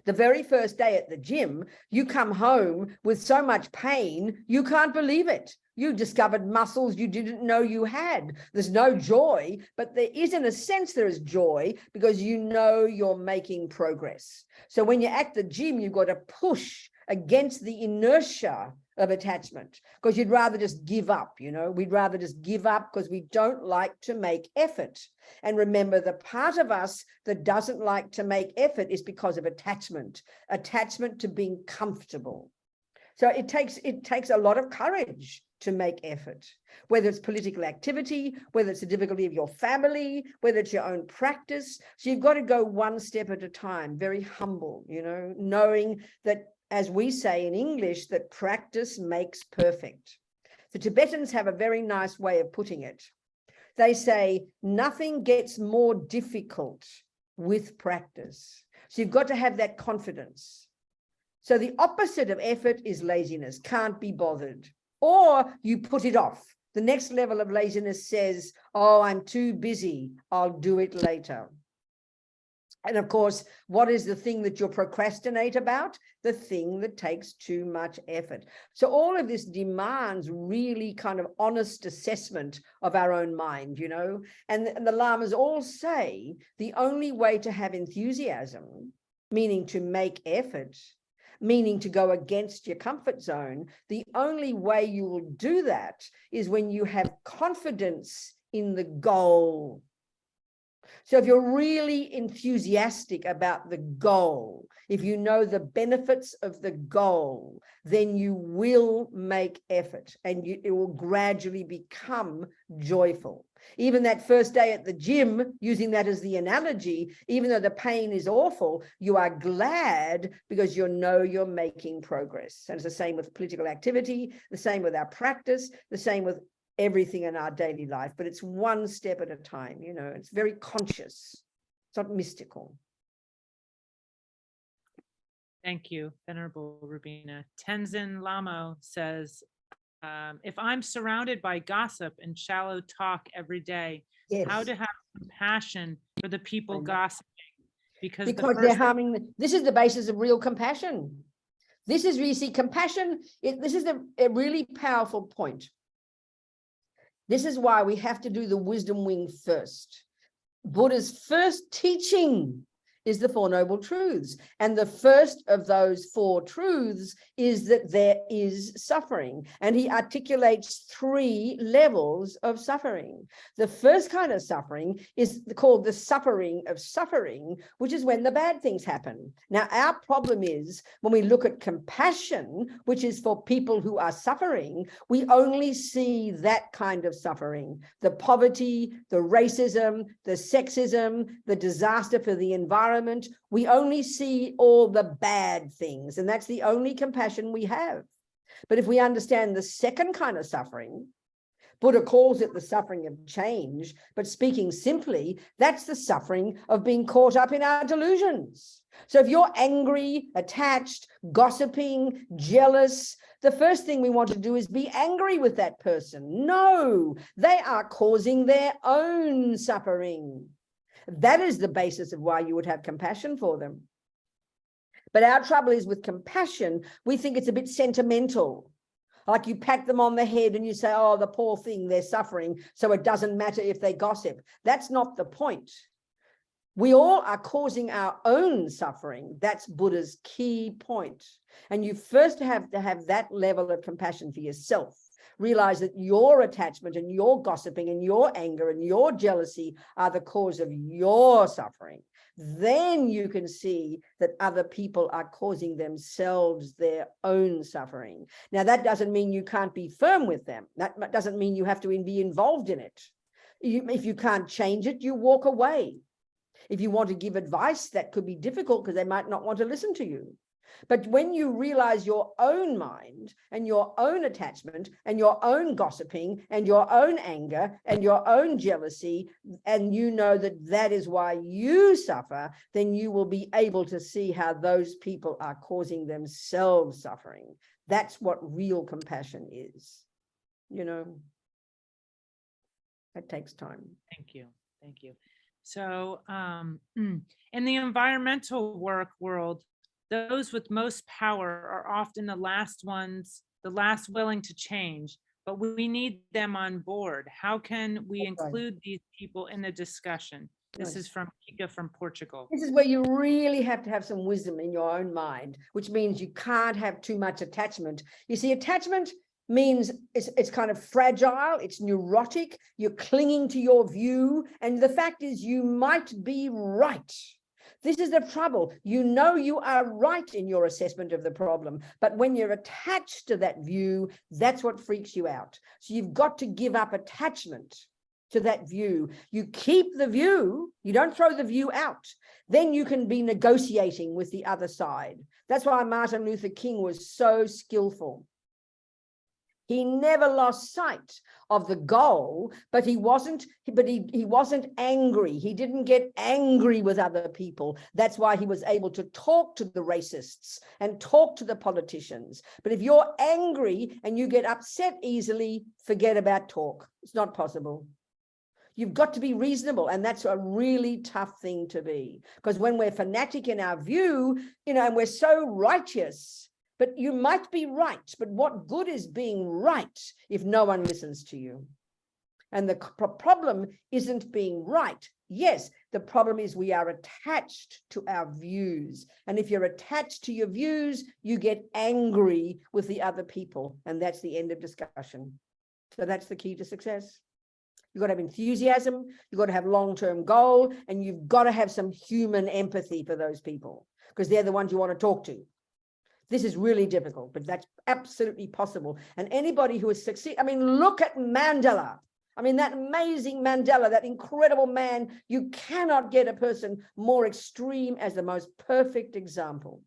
The very first day at the gym, you come home with so much pain, you can't believe it. You discovered muscles you didn't know you had. There's no joy, but there is, in a sense, there is joy because you know you're making progress. So when you're at the gym, you've got to push against the inertia of attachment, because you'd rather just give up, you know, we'd rather just give up because we don't like to make effort. And remember, the part of us that doesn't like to make effort is because of attachment to being comfortable. So it takes a lot of courage to make effort, whether it's political activity, whether it's the difficulty of your family, whether it's your own practice. So you've got to go one step at a time, very humble, you know, knowing that, as we say in English, that practice makes perfect. The Tibetans have a very nice way of putting it. They say nothing gets more difficult with practice. So you've got to have that confidence. So the opposite of effort is laziness, can't be bothered, or you put it off. The next level of laziness says, oh, I'm too busy, I'll do it later. And of course, what is the thing that you procrastinate about? The thing that takes too much effort. So all of this demands really kind of honest assessment of our own mind, you know, and the Lamas all say the only way to have enthusiasm, meaning to make effort, meaning to go against your comfort zone, the only way you will do that is when you have confidence in the goal. So if you're really enthusiastic about the goal, if you know the benefits of the goal, then you will make effort and it will gradually become joyful. Even that first day at the gym, using that as the analogy, even though the pain is awful, you are glad because you know you're making progress. And it's the same with political activity, the same with our practice, the same with everything in our daily life, but it's one step at a time, you know, it's very conscious. It's not mystical. Thank you, Venerable Robina. Tenzin Lamo says, if I'm surrounded by gossip and shallow talk every day, Yes. how to have compassion for the people gossiping? Because they're harming. This is the basis of real compassion. This is where you see compassion. This is a really powerful point. This is why we have to do the wisdom wing first. Buddha's first teaching is the Four Noble Truths. And the first of those four truths is that there is suffering. And he articulates 3 levels of suffering. The first kind of suffering is called the suffering of suffering, which is when the bad things happen. Now, our problem is when we look at compassion, which is for people who are suffering, we only see that kind of suffering. The poverty, the racism, the sexism, the disaster for the environment. We only see all the bad things, and that's the only compassion we have. But if we understand the second kind of suffering, Buddha calls it the suffering of change, but speaking simply, that's the suffering of being caught up in our delusions. So if you're angry, attached, gossiping, jealous, the first thing we want to do is be angry with that person. No, they are causing their own suffering. That is the basis of why you would have compassion for them. But our trouble is with compassion, we think it's a bit sentimental. Like you pat them on the head and you say, oh, the poor thing, they're suffering, so it doesn't matter if they gossip. That's not the point. We all are causing our own suffering. That's Buddha's key point. And you first have to have that level of compassion for yourself. Realize that your attachment and your gossiping and your anger and your jealousy are the cause of your suffering. Then you can see that other people are causing themselves their own suffering. Now, that doesn't mean you can't be firm with them. That doesn't mean you have to be involved in it. If you can't change it, you walk away. If you want to give advice, that could be difficult because they might not want to listen to you. But when you realize your own mind and your own attachment and your own gossiping and your own anger and your own jealousy, and you know that that is why you suffer, then you will be able to see how those people are causing themselves suffering. That's what real compassion is. You know, it takes time. Thank you. Thank you. So in the environmental world, those with most power are often the last ones, the last willing to change, but we need them on board. How can we include these people in the discussion? This is from Kika from Portugal. This is where you really have to have some wisdom in your own mind, which means you can't have too much attachment. You see, attachment means it's kind of fragile, it's neurotic, you're clinging to your view, and the fact is you might be right. This is the trouble. You know you are right in your assessment of the problem, but when you're attached to that view, that's what freaks you out. So you've got to give up attachment to that view. You keep the view, you don't throw the view out. Then you can be negotiating with the other side. That's why Martin Luther King was so skillful. He never lost sight of the goal, but he wasn't angry. He didn't get angry with other people. That's why he was able to talk to the racists and talk to the politicians. But if you're angry and you get upset easily, forget about talk. It's not possible. You've got to be reasonable, and that's a really tough thing to be, because when we're fanatic in our view, and we're so righteous, but you might be right, but what good is being right if no one listens to you? And the problem isn't being right. Yes, the problem is we are attached to our views. And if you're attached to your views, you get angry with the other people, and that's the end of discussion. So that's the key to success. You've got to have enthusiasm, you've got to have long-term goal, and you've got to have some human empathy for those people, because they're the ones you want to talk to. This is really difficult, but that's absolutely possible. And anybody who has succeeded, look at Mandela. That amazing Mandela, that incredible man. You cannot get a person more extreme as the most perfect example,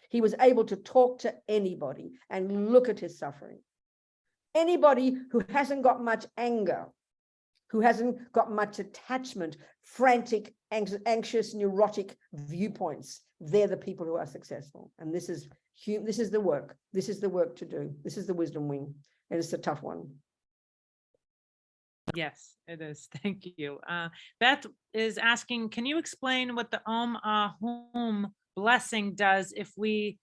He was able to talk to anybody, and look at his suffering. Anybody who hasn't got much anger, who hasn't got much attachment, frantic, anxious, neurotic viewpoints, they're the people who are successful. And this is the work. This is the work to do. This is the wisdom wing. And it's a tough one. Yes, it is. Thank you. Beth is asking, can you explain what the Om Ahum blessing does if we,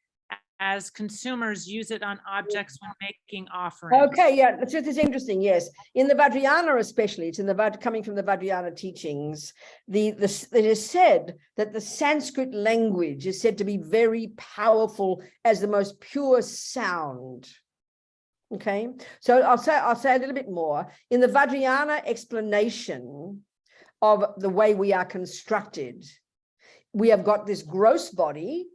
as consumers, use it on objects when making offerings? Okay, yeah, it's interesting. Yes, in the Vajrayana, especially, it's in the coming from the Vajrayana teachings. It is said that the Sanskrit language is said to be very powerful as the most pure sound. Okay, so I'll say a little bit more. In the Vajrayana explanation of the way we are constructed, we have got this gross body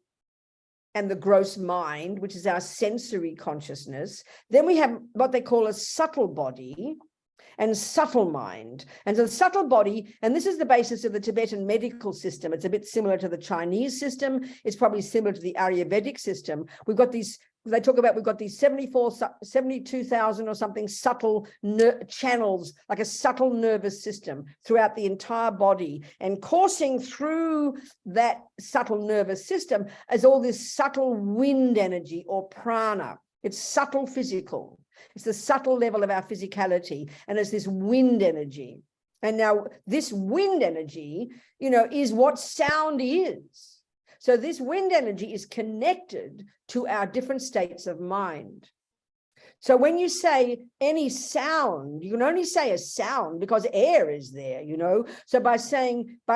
and the gross mind, which is our sensory consciousness. Then we have what they call a subtle body and subtle mind. And so the subtle body, and this is the basis of the Tibetan medical system. It's a bit similar to the Chinese system. It's probably similar to the Ayurvedic system. We've got these, they talk about, we've got these 72,000 or something subtle channels, like a subtle nervous system throughout the entire body. And coursing through that subtle nervous system is all this subtle wind energy or prana. It's subtle physical. It's the subtle level of our physicality. And it's this wind energy. And now this wind energy, is what sound is. So this wind energy is connected to our different states of mind. So when you say any sound, you can only say a sound because air is there, So by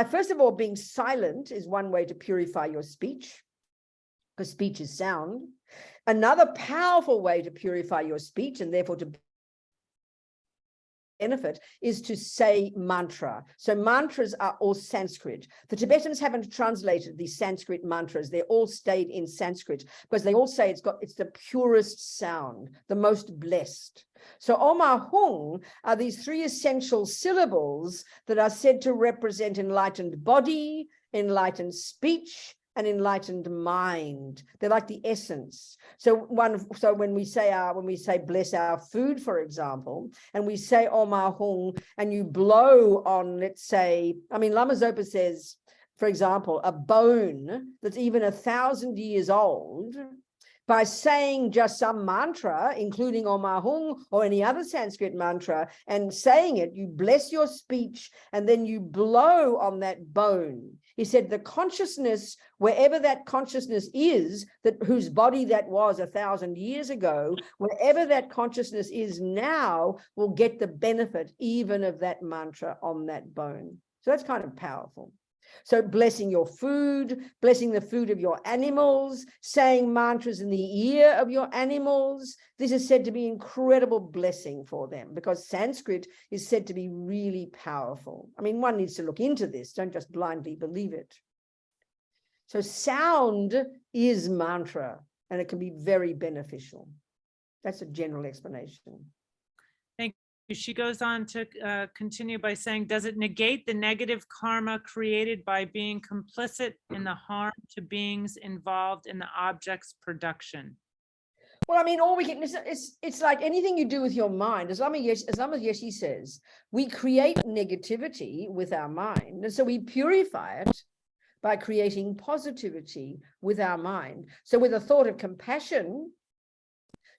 first of all, being silent is one way to purify your speech, because speech is sound. Another powerful way to purify your speech, and therefore to benefit, is to say mantra. So mantras are all Sanskrit. The Tibetans haven't translated these Sanskrit mantras. They're all stayed in Sanskrit because they all say it's the purest sound, the most blessed. So Om Ahung are these three essential syllables that are said to represent enlightened body, enlightened speech, and enlightened mind. They're like the essence. So when we say bless our food, for example, and we say Om Ahung, and you blow on, let's say, Lama Zopa says, for example, a bone that's even 1,000 years old, by saying just some mantra, including Om Ahung or any other Sanskrit mantra, and saying it, you bless your speech, and then you blow on that bone. He said the consciousness, wherever that consciousness is, that whose body that was 1,000 years ago, wherever that consciousness is now, will get the benefit even of that mantra on that bone. So that's kind of powerful. So blessing your food, blessing the food of your animals, saying mantras in the ear of your animals. This is said to be incredible blessing for them because Sanskrit is said to be really powerful. One needs to look into this. Don't just blindly believe it. So sound is mantra, and it can be very beneficial. That's a general explanation. She goes on to continue by saying, does it negate the negative karma created by being complicit in the harm to beings involved in the object's production? Well, I mean, all we can, it's like anything you do with your mind, as long as Yeshi says, we create negativity with our mind. And so we purify it by creating positivity with our mind. So with a thought of compassion,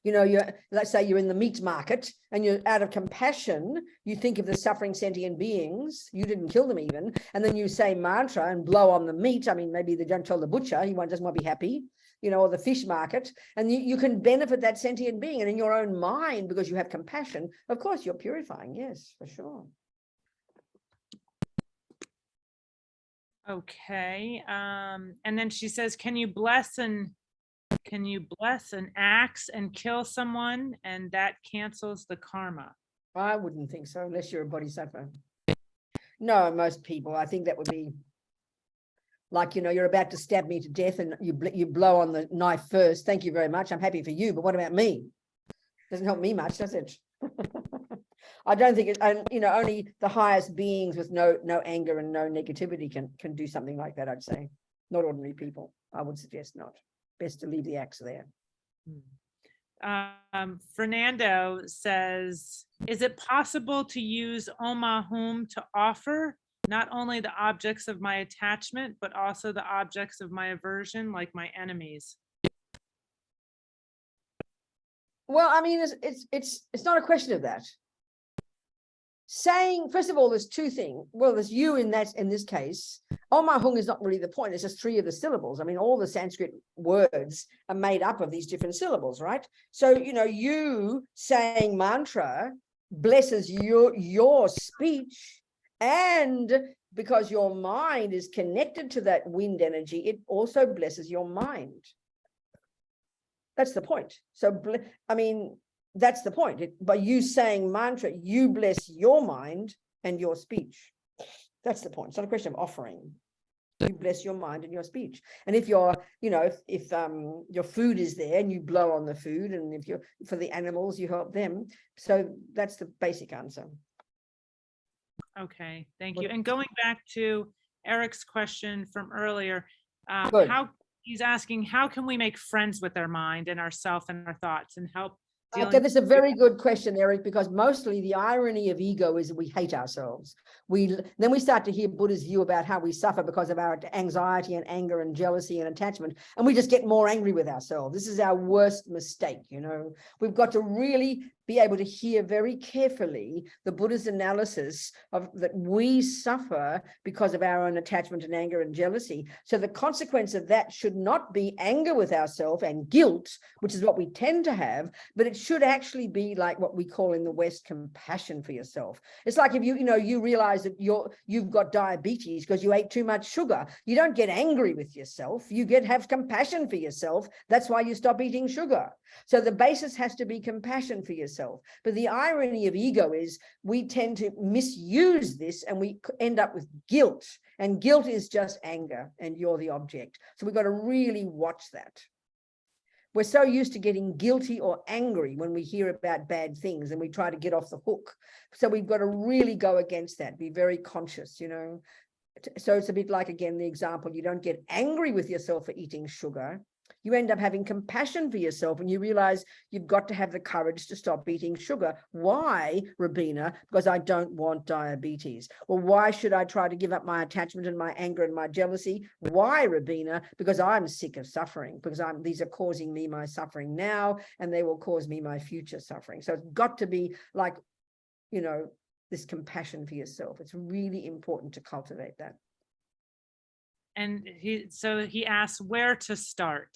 you know, let's say you're in the meat market and you're out of compassion, you think of the suffering sentient beings, you didn't kill them even, and then you say mantra and blow on the meat. I mean, maybe they don't tell the butcher, he doesn't want to be happy, you know, or the fish market, and you can benefit that sentient being. And in your own mind, because you have compassion, of course, you're purifying. Yes, for sure. Okay. And then she says, can you bless an axe and kill someone, and that cancels the karma? I wouldn't think so, unless you're a bodhisattva. No, most people, I think that would be like, you know, you're about to stab me to death and you blow on the knife first. Thank you very much. I'm happy for you, but what about me? Doesn't help me much, does it? I don't think it, and you know, only the highest beings with no anger and no negativity can do something like that, I'd say. Not ordinary people. I would suggest not. Best to leave the axe there. Fernando says, is it possible to use Omahum to offer not only the objects of my attachment, but also the objects of my aversion, like my enemies? Well, I mean, it's not a question of that. Saying, first of all, there's two things. Well, there's you in this case. Omahung is not really the point. It's just three of the syllables. I mean, all the Sanskrit words are made up of these different syllables, right? So, you know, you saying mantra blesses your speech, and because your mind is connected to that wind energy, it also blesses your mind. That's the point. So, I mean, that's the point. By you saying mantra, you bless your mind and your speech. That's the point. It's not a question of offering. You bless your mind and your speech. And if you're, you know, if your food is there and you blow on the food, and if you're for the animals, you help them. So that's the basic answer. Okay, thank you. And going back to Eric's question from earlier, Good. He's asking, how can we make friends with our mind and ourself and our thoughts and help? Okay, this is a very good question, Eric, because mostly the irony of ego is that we hate ourselves. Then we start to hear Buddha's view about how we suffer because of our anxiety and anger and jealousy and attachment, and we just get more angry with ourselves. This is our worst mistake, you know. We've got to really be able to hear very carefully the Buddha's analysis of that we suffer because of our own attachment and anger and jealousy. So the consequence of that should not be anger with ourselves and guilt, which is what we tend to have, but it should actually be like what we call in the West compassion for yourself. It's like if you realize that you've got diabetes because you ate too much sugar. You don't get angry with yourself. You have compassion for yourself. That's why you stop eating sugar. So the basis has to be compassion for yourself. But the irony of ego is we tend to misuse this and we end up with guilt. And guilt is just anger and you're the object. So we've got to really watch that. We're so used to getting guilty or angry when we hear about bad things and we try to get off the hook. So we've got to really go against that, be very conscious, you know. So it's a bit like, again, the example, you don't get angry with yourself for eating sugar. You end up having compassion for yourself and you realize you've got to have the courage to stop eating sugar. Why, Robina? Because I don't want diabetes. Well, why should I try to give up my attachment and my anger and my jealousy? Why, Robina? Because I'm sick of suffering, because these are causing me my suffering now, and they will cause me my future suffering. So it's got to be like, you know, this compassion for yourself. It's really important to cultivate that. And he asks where to start.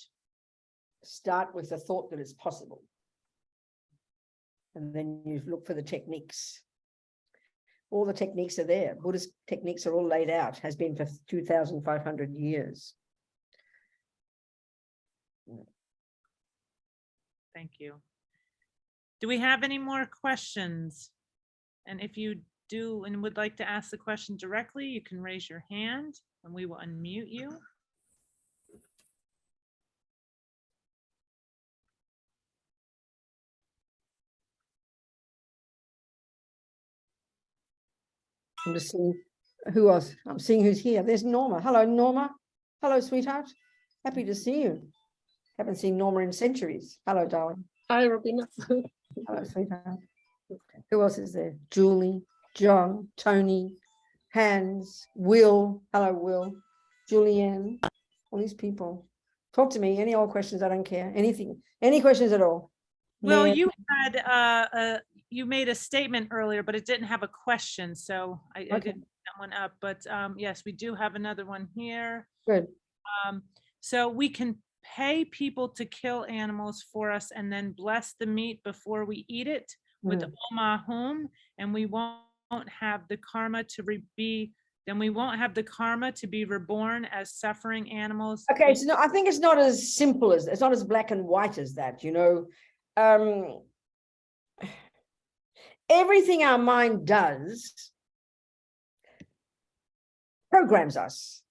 Start with the thought that it's possible. And then you look for the techniques. All the techniques are there. Buddhist techniques are all laid out, has been for 2,500 years. Thank you. Do we have any more questions? And if you do and would like to ask the question directly, you can raise your hand and we will unmute you. I'm just seeing who else. I'm seeing who's here. There's Norma. Hello, Norma. Hello, sweetheart. Happy to see you. Haven't seen Norma in centuries. Hello, darling. Hi, Robina. Hello, sweetheart. Who else is there? Julie, John, Tony, Hans, Will. Hello, Will. Julianne. All these people. Talk to me. Any old questions? I don't care. Anything. Any questions at all? Well, Man. you had, you made a statement earlier, but it didn't have a question, so I Okay. didn't put that one up, but yes, we do have another one here. Good. So we can pay people to kill animals for us and then bless the meat before we eat it with Omahum, and we won't have the karma to then we won't have the karma to be reborn as suffering animals. Okay, so no, I think it's not as simple as, it's not as black and white as that, you know. Everything our mind does programs us.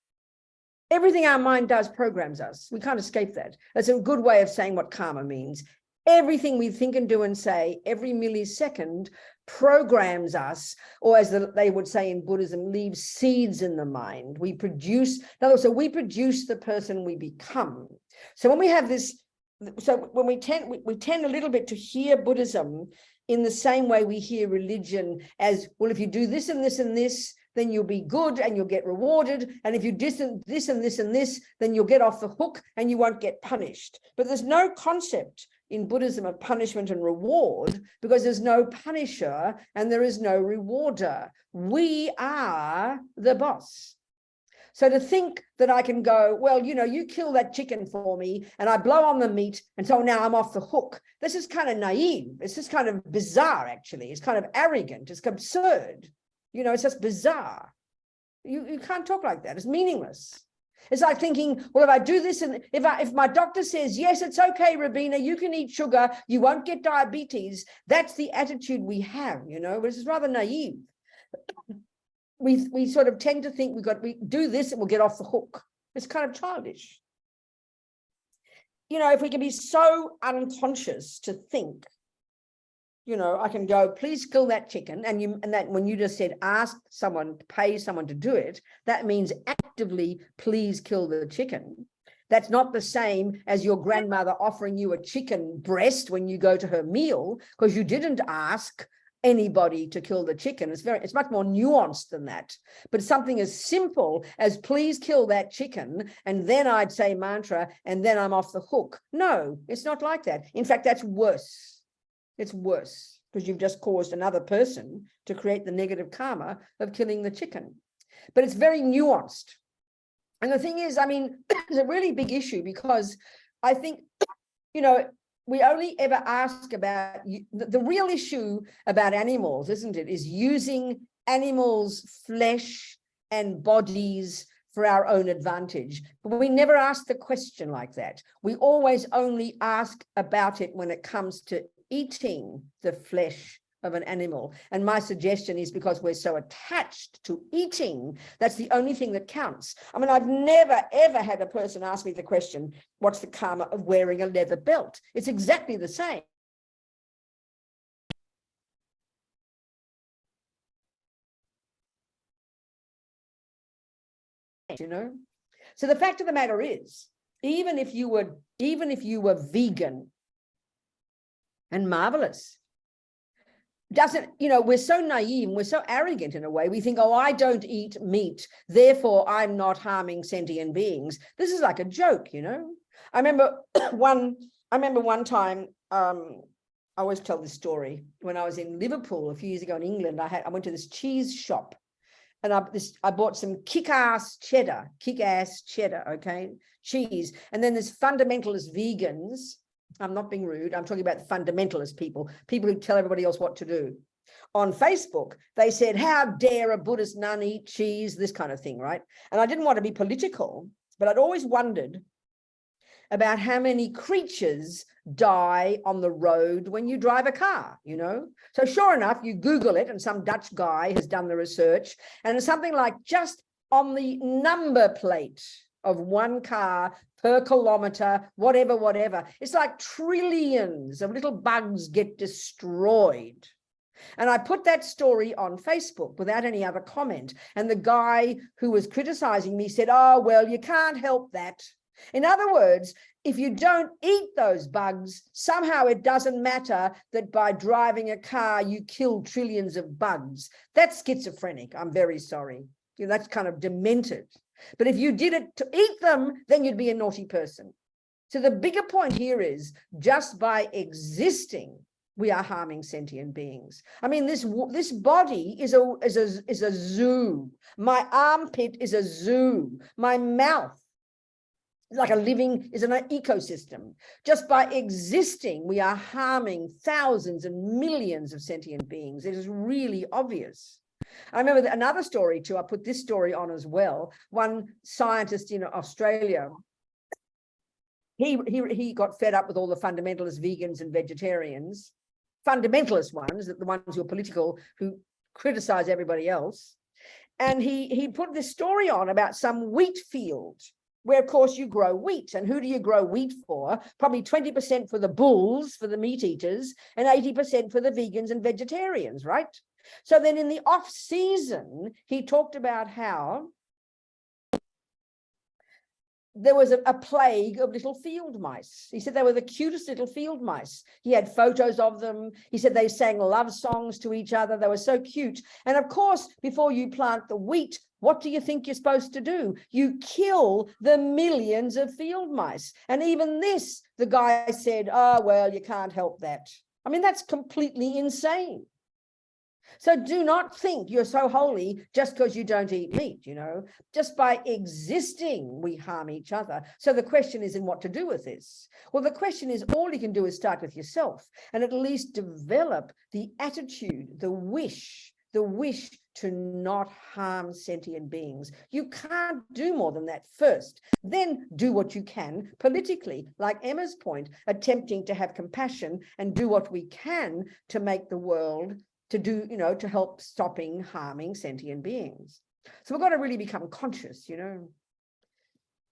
Everything our mind does programs us. We can't escape that. That's a good way of saying what karma means. Everything we think and do and say every millisecond programs us, or as they would say in Buddhism, leaves seeds in the mind. We produce, so we produce the person we become. So when we have this, so when we tend a little bit to hear Buddhism in the same way we hear religion as, well, if you do this and this and this, then you'll be good and you'll get rewarded. And if you do this and this and this, then you'll get off the hook and you won't get punished. But there's no concept in Buddhism of punishment and reward, because there's no punisher and there is no rewarder. We are the boss. So to think that I can go, well, you know, you kill that chicken for me and I blow on the meat and so now I'm off the hook. This is kind of naive. It's just kind of bizarre, actually. It's kind of arrogant. It's absurd. You know, it's just bizarre. You can't talk like that. It's meaningless. It's like thinking, well, if I do this and if my doctor says, yes, it's okay, Robina, you can eat sugar, you won't get diabetes. That's the attitude we have, you know, which is rather naive. We sort of tend to think we do this and we'll get off the hook. It's kind of childish. You know, if we can be so unconscious to think, you know, I can go, please kill that chicken. And that when you just said, ask someone, pay someone to do it, that means actively, please kill the chicken. That's not the same as your grandmother offering you a chicken breast when you go to her meal, because you didn't ask anybody to kill the chicken. It's much more nuanced than that. But something as simple as please kill that chicken, and then I'd say mantra, and then I'm off the hook. No, it's not like that. In fact, that's worse. It's worse because you've just caused another person to create the negative karma of killing the chicken. But it's very nuanced. And the thing is, I mean, it's a really big issue because I think, you know, we only ever ask about the real issue about animals, isn't it, is using animals' flesh and bodies for our own advantage. But we never ask the question like that. We always only ask about it when it comes to eating the flesh of an animal. And my suggestion is because we're so attached to eating, that's the only thing that counts. I mean, I've never, ever had a person ask me the question, what's the karma of wearing a leather belt? It's exactly the same. You know? So the fact of the matter is, even if you were vegan and marvelous, doesn't, you know, we're so naive and we're so arrogant in a way. We think, oh, I don't eat meat, therefore I'm not harming sentient beings. This is like a joke, you know. I remember one time, I always tell this story, when I was in Liverpool a few years ago in England, I went to this cheese shop and I bought some kick-ass cheddar, okay, cheese. And then there's fundamentalist vegans. I'm not being rude. I'm talking about the fundamentalist people who tell everybody else what to do. On Facebook, they said, how dare a Buddhist nun eat cheese, this kind of thing, right? And I didn't want to be political, but I'd always wondered about how many creatures die on the road when you drive a car, you know? So sure enough, you Google it and some Dutch guy has done the research, and it's something like just on the number plate of one car per kilometer, whatever. It's like trillions of little bugs get destroyed. And I put that story on Facebook without any other comment. And the guy who was criticizing me said, oh, well, you can't help that. In other words, if you don't eat those bugs, somehow it doesn't matter that by driving a car, you kill trillions of bugs. That's schizophrenic. I'm very sorry. You know, that's kind of demented. But if you did it to eat them, then you'd be a naughty person. So the bigger point here is just by existing, we are harming sentient beings. I mean, this body is a zoo. My armpit is a zoo. My mouth is like is an ecosystem. Just by existing, we are harming thousands and millions of sentient beings. It is really obvious. I remember another story too. I put this story on as well. One scientist in Australia, he got fed up with all the fundamentalist vegans and vegetarians, fundamentalist ones, the ones who are political, who criticize everybody else. And he put this story on about some wheat field where, of course, you grow wheat. And who do you grow wheat for? Probably 20% for the bulls, for the meat eaters, and 80% for the vegans and vegetarians, right? So then in the off season, he talked about how there was a plague of little field mice. He said they were the cutest little field mice. He had photos of them. He said they sang love songs to each other. They were so cute. And of course, before you plant the wheat, what do you think you're supposed to do? You kill the millions of field mice. And even this, the guy said, oh, well, you can't help that. I mean, that's completely insane. So do not think you're so holy just because you don't eat meat, you know. Just by existing, we harm each other. So the question is in what to do with this. Well, the question is all you can do is start with yourself and at least develop the attitude, the wish to not harm sentient beings. You can't do more than that first. Then do what you can politically, like Emma's point, attempting to have compassion and do what we can to make the world to help stopping harming sentient beings. So we've got to really become conscious, you know.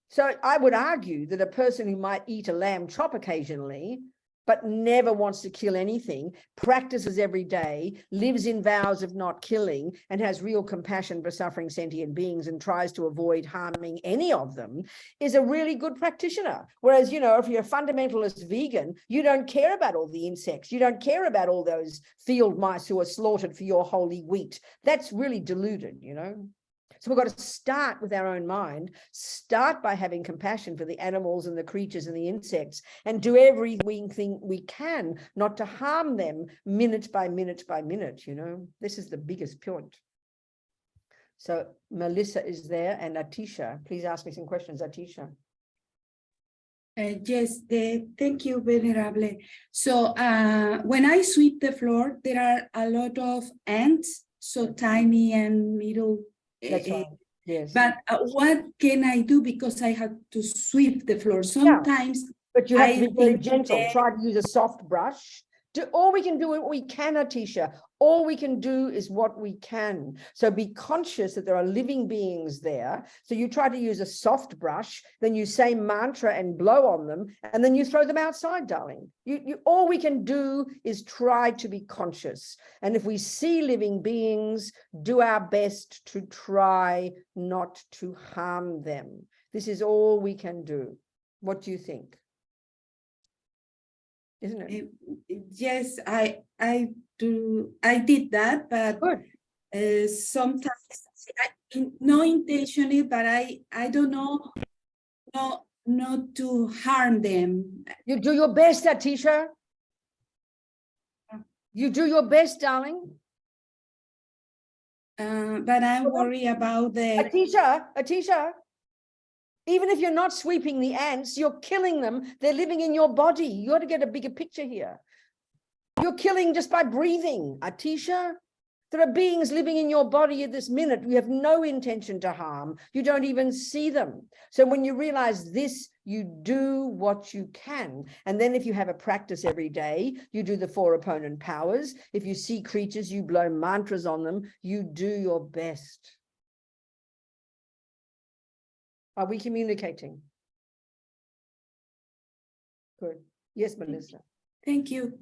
So I would argue that a person who might eat a lamb chop occasionally, but never wants to kill anything, practices every day, lives in vows of not killing, and has real compassion for suffering sentient beings and tries to avoid harming any of them, is a really good practitioner. Whereas, you know, if you're a fundamentalist vegan, you don't care about all the insects. You don't care about all those field mice who are slaughtered for your holy wheat. That's really deluded, you know. So we've got to start with our own mind, start by having compassion for the animals and the creatures and the insects, and do everything we can not to harm them minute by minute by minute, you know. This is the biggest point. So Melissa is there and Atisha. Please ask me some questions, Atisha. Yes, thank you, Venerable. So when I sweep the floor, there are a lot of ants, so tiny and little. That's right. Yes. But what can I do because I have to sweep the floor? Sometimes, but you have to be very gentle. Try to use a soft brush. All we can do what we can, Atisha. All we can do is what we can. So be conscious that there are living beings there. So you try to use a soft brush, then you say mantra and blow on them, and then you throw them outside, darling. All we can do is try to be conscious. And if we see living beings, do our best to try not to harm them. This is all we can do. What do you think? Isn't it? Yes, I did that, but sometimes no intentionally, but I don't know not to harm them. You do your best, Atisha. You do your best, darling. But I'm worried about the Atisha. Even if you're not sweeping the ants, you're killing them. They're living in your body. You ought to get a bigger picture here. You're killing just by breathing, Atisha. There are beings living in your body at this minute. You have no intention to harm. You don't even see them. So when you realize this, you do what you can. And then if you have a practice every day, you do the 4 opponent powers. If you see creatures, you blow mantras on them. You do your best. Are we communicating? Good. Yes, Melissa. Thank you.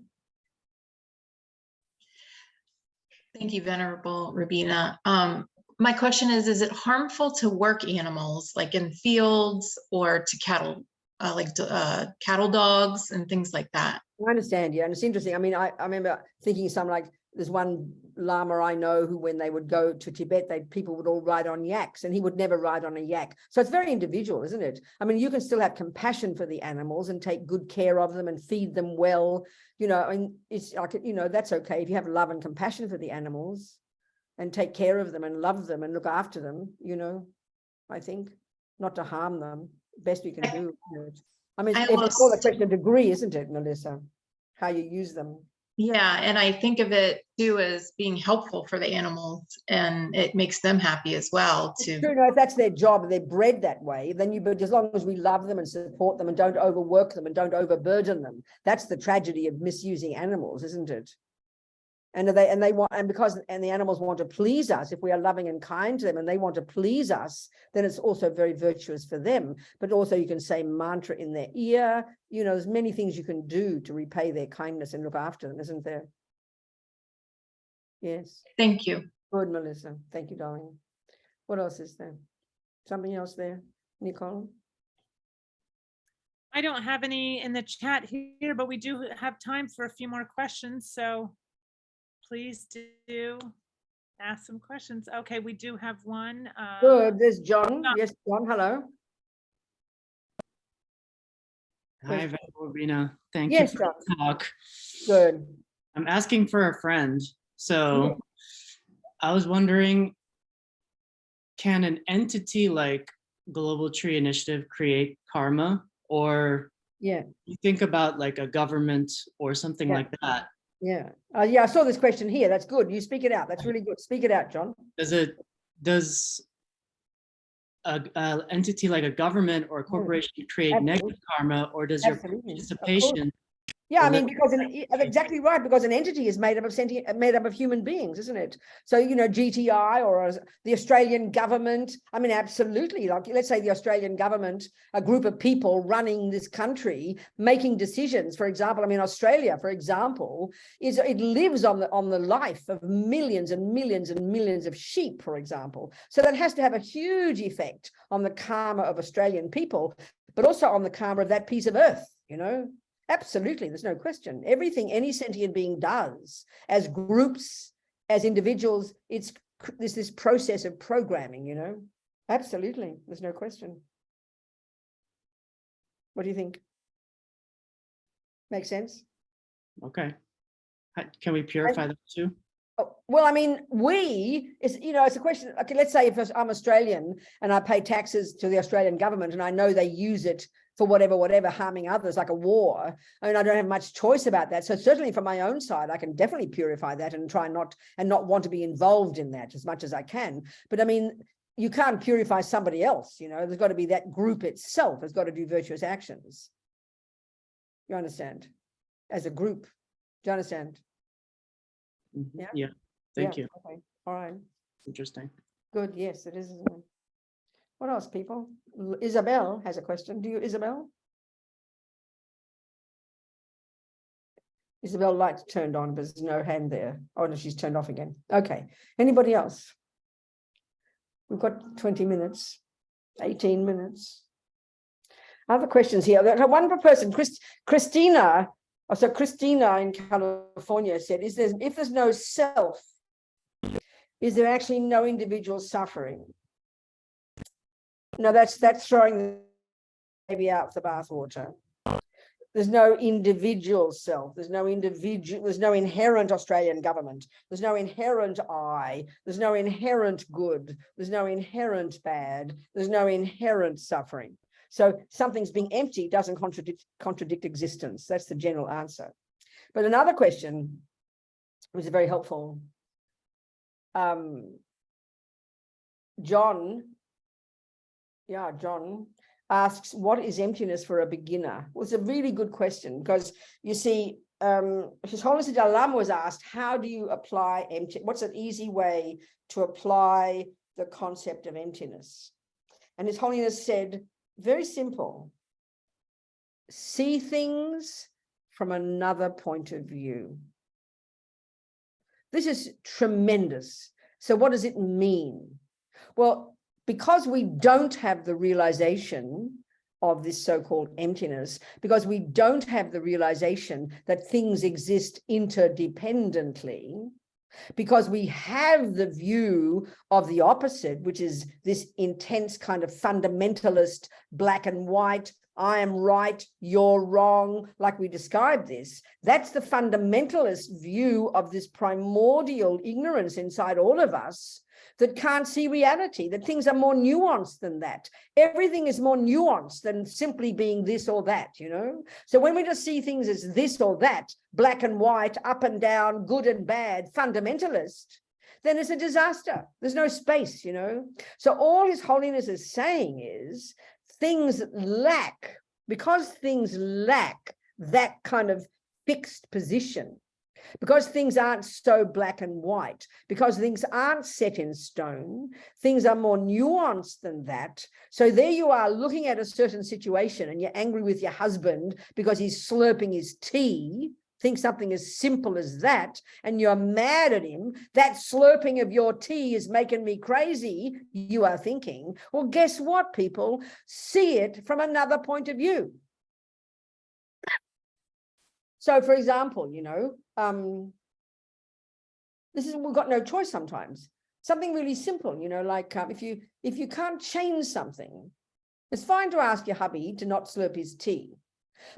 Thank you, Venerable Robina. My question is it harmful to work animals like in fields or to cattle, cattle dogs and things like that? I understand, yeah, and it's interesting. I mean, I remember thinking something like, there's one Lama I know who, when they would go to Tibet, people would all ride on yaks, and he would never ride on a yak. So it's very individual, isn't it? I mean, you can still have compassion for the animals and take good care of them and feed them well. You know, I mean, it's like, you know, that's okay if you have love and compassion for the animals and take care of them and love them and look after them, you know, I think, not to harm them, best we can do. I mean, it's all a question of degree, isn't it, Melissa? How you use them. Yeah, and I think of it too as being helpful for the animals, and it makes them happy as well. True, no, if that's their job, they're bred that way, then but as long as we love them and support them and don't overwork them and don't overburden them, that's the tragedy of misusing animals, isn't it? And because the animals want to please us, if we are loving and kind to them and they want to please us, then it's also very virtuous for them. But also you can say mantra in their ear. You know, there's many things you can do to repay their kindness and look after them, isn't there? Yes. Thank you. Good, Melissa. Thank you, darling. What else is there? Something else there, Nicole? I don't have any in the chat here, but we do have time for a few more questions. So please do ask some questions. Okay, we do have one. Good. There's John. Yes, John. Hello. Hi, Robina. Thank Yes, you for the talk. Good. I'm asking for a friend. So I was wondering, can an entity like Global Tree Initiative create karma? Or Yeah. you think about like a government or something like that? Yeah. Yeah, I saw this question here. That's good. You speak it out. That's really good. Speak it out, John. Does a entity like a government or a corporation create Absolutely. negative karma, or does your Absolutely. Of course. participation? Yeah, I mean, because exactly right, because an entity is made up of human beings, isn't it? So, you know, GTI or the Australian government, I mean, absolutely. Like, let's say the Australian government, a group of people running this country, making decisions. For example, I mean, Australia, for example, it lives on the life of millions and millions and millions of sheep, for example. So that has to have a huge effect on the karma of Australian people, but also on the karma of that piece of earth, you know? Absolutely, there's no question. Everything any sentient being does, as groups, as individuals, it's this process of programming, you know? Absolutely, there's no question. What do you think? Make sense? Okay. Can we purify that too? Well, I mean, it's a question. Okay, let's say if I'm Australian and I pay taxes to the Australian government and I know they use it for whatever, harming others, like a war. I mean, I don't have much choice about that. So certainly from my own side, I can definitely purify that and try not want to be involved in that as much as I can. But I mean, you can't purify somebody else, you know, there's got to be that group itself has got to do virtuous actions. You understand? As a group. Do you understand? Mm-hmm. Yeah. Yeah. Thank you. Okay. All right. Interesting. Good. Yes, it is, isn't it? What else, people? Isabel has a question. Do you, Isabel? Isabel lights turned on, but there's no hand there. Oh, no, she's turned off again. Okay. Anybody else? We've got 20 minutes, 18 minutes. Other questions here. One person, Christina. So Christina in California said, if there's no self, is there actually no individual suffering? No, that's throwing the baby out with the bathwater. There's no individual self. There's no inherent Australian government. There's no inherent I. There's no inherent good. There's no inherent bad. There's no inherent suffering. So something's being empty doesn't contradict existence. That's the general answer. But another question was very helpful. John asks, what is emptiness for a beginner? Well, it's a really good question because you see, His Holiness the Dalai Lama was asked, how do you apply empty? What's an easy way to apply the concept of emptiness? And His Holiness said, very simple, see things from another point of view. This is tremendous. So what does it mean? Well, because we don't have the realization of this so-called emptiness, because we don't have the realization that things exist interdependently, because we have the view of the opposite, which is this intense kind of fundamentalist black and white, I am right, you're wrong, like we described this. That's the fundamentalist view of this primordial ignorance inside all of us that can't see reality, that things are more nuanced than that. Everything is more nuanced than simply being this or that, you know? So when we just see things as this or that, black and white, up and down, good and bad, fundamentalist, then it's a disaster. There's no space, you know? So all His Holiness is saying is things lack, because things lack that kind of fixed position, because things aren't so black and white, because things aren't set in stone, things are more nuanced than that. So there you are looking at a certain situation and you're angry with your husband because he's slurping his tea. Think something as simple as that, and you're mad at him. That slurping of your tea is making me crazy, you are thinking. Well, guess what, people? See it from another point of view. So, for example, you know, we've got no choice sometimes. Something really simple, you know, like if you can't change something, it's fine to ask your hubby to not slurp his tea,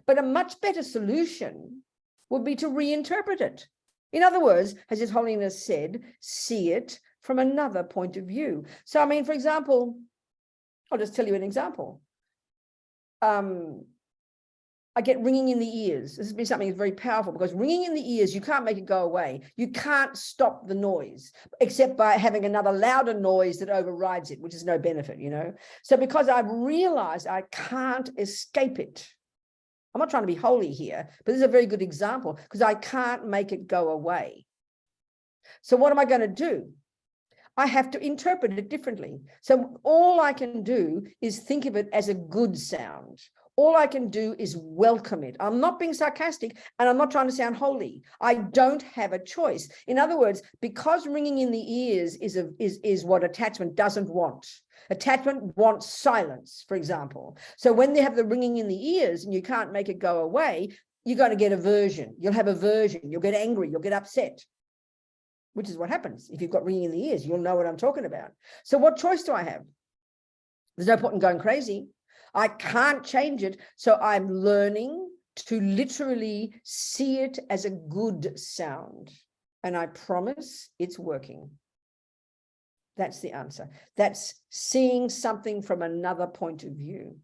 but a much better solution would be to reinterpret it. In other words, as His Holiness said, see it from another point of view. So, I mean, for example, I'll just tell you an example. I get ringing in the ears. This has been something that's very powerful, because ringing in the ears, you can't make it go away. You can't stop the noise, except by having another louder noise that overrides it, which is no benefit, you know? So because I've realized I can't escape it, I'm not trying to be holy here, but this is a very good example, because I can't make it go away. So what am I going to do? I have to interpret it differently. So all I can do is think of it as a good sound. All I can do is welcome it. I'm not being sarcastic, and I'm not trying to sound holy. I don't have a choice. In other words, because ringing in the ears is what attachment doesn't want. Attachment wants silence, for example. So when they have the ringing in the ears and you can't make it go away, you're going to get aversion. You'll have aversion. You'll get angry. You'll get upset, which is what happens. If you've got ringing in the ears, you'll know what I'm talking about. So what choice do I have? There's no point in going crazy. I can't change it. So I'm learning to literally see it as a good sound. And I promise it's working. That's the answer. That's seeing something from another point of view.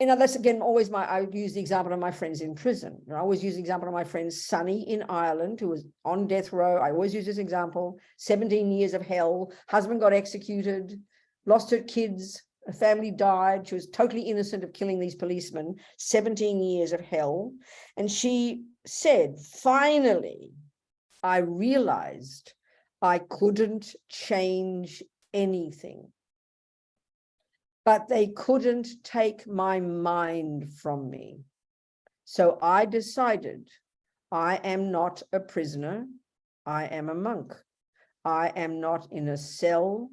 You know, that's again always I use the example of my friends in prison. I always use the example of my friend Sunny in Ireland, who was on death row. I always use this example. 17 years of hell. Husband got executed, lost her kids. A family died. She was totally innocent of killing these policemen. 17 years of hell. And she said, finally, I realized I couldn't change anything. But they couldn't take my mind from me. So I decided I am not a prisoner. I am a monk. I am not in a cell.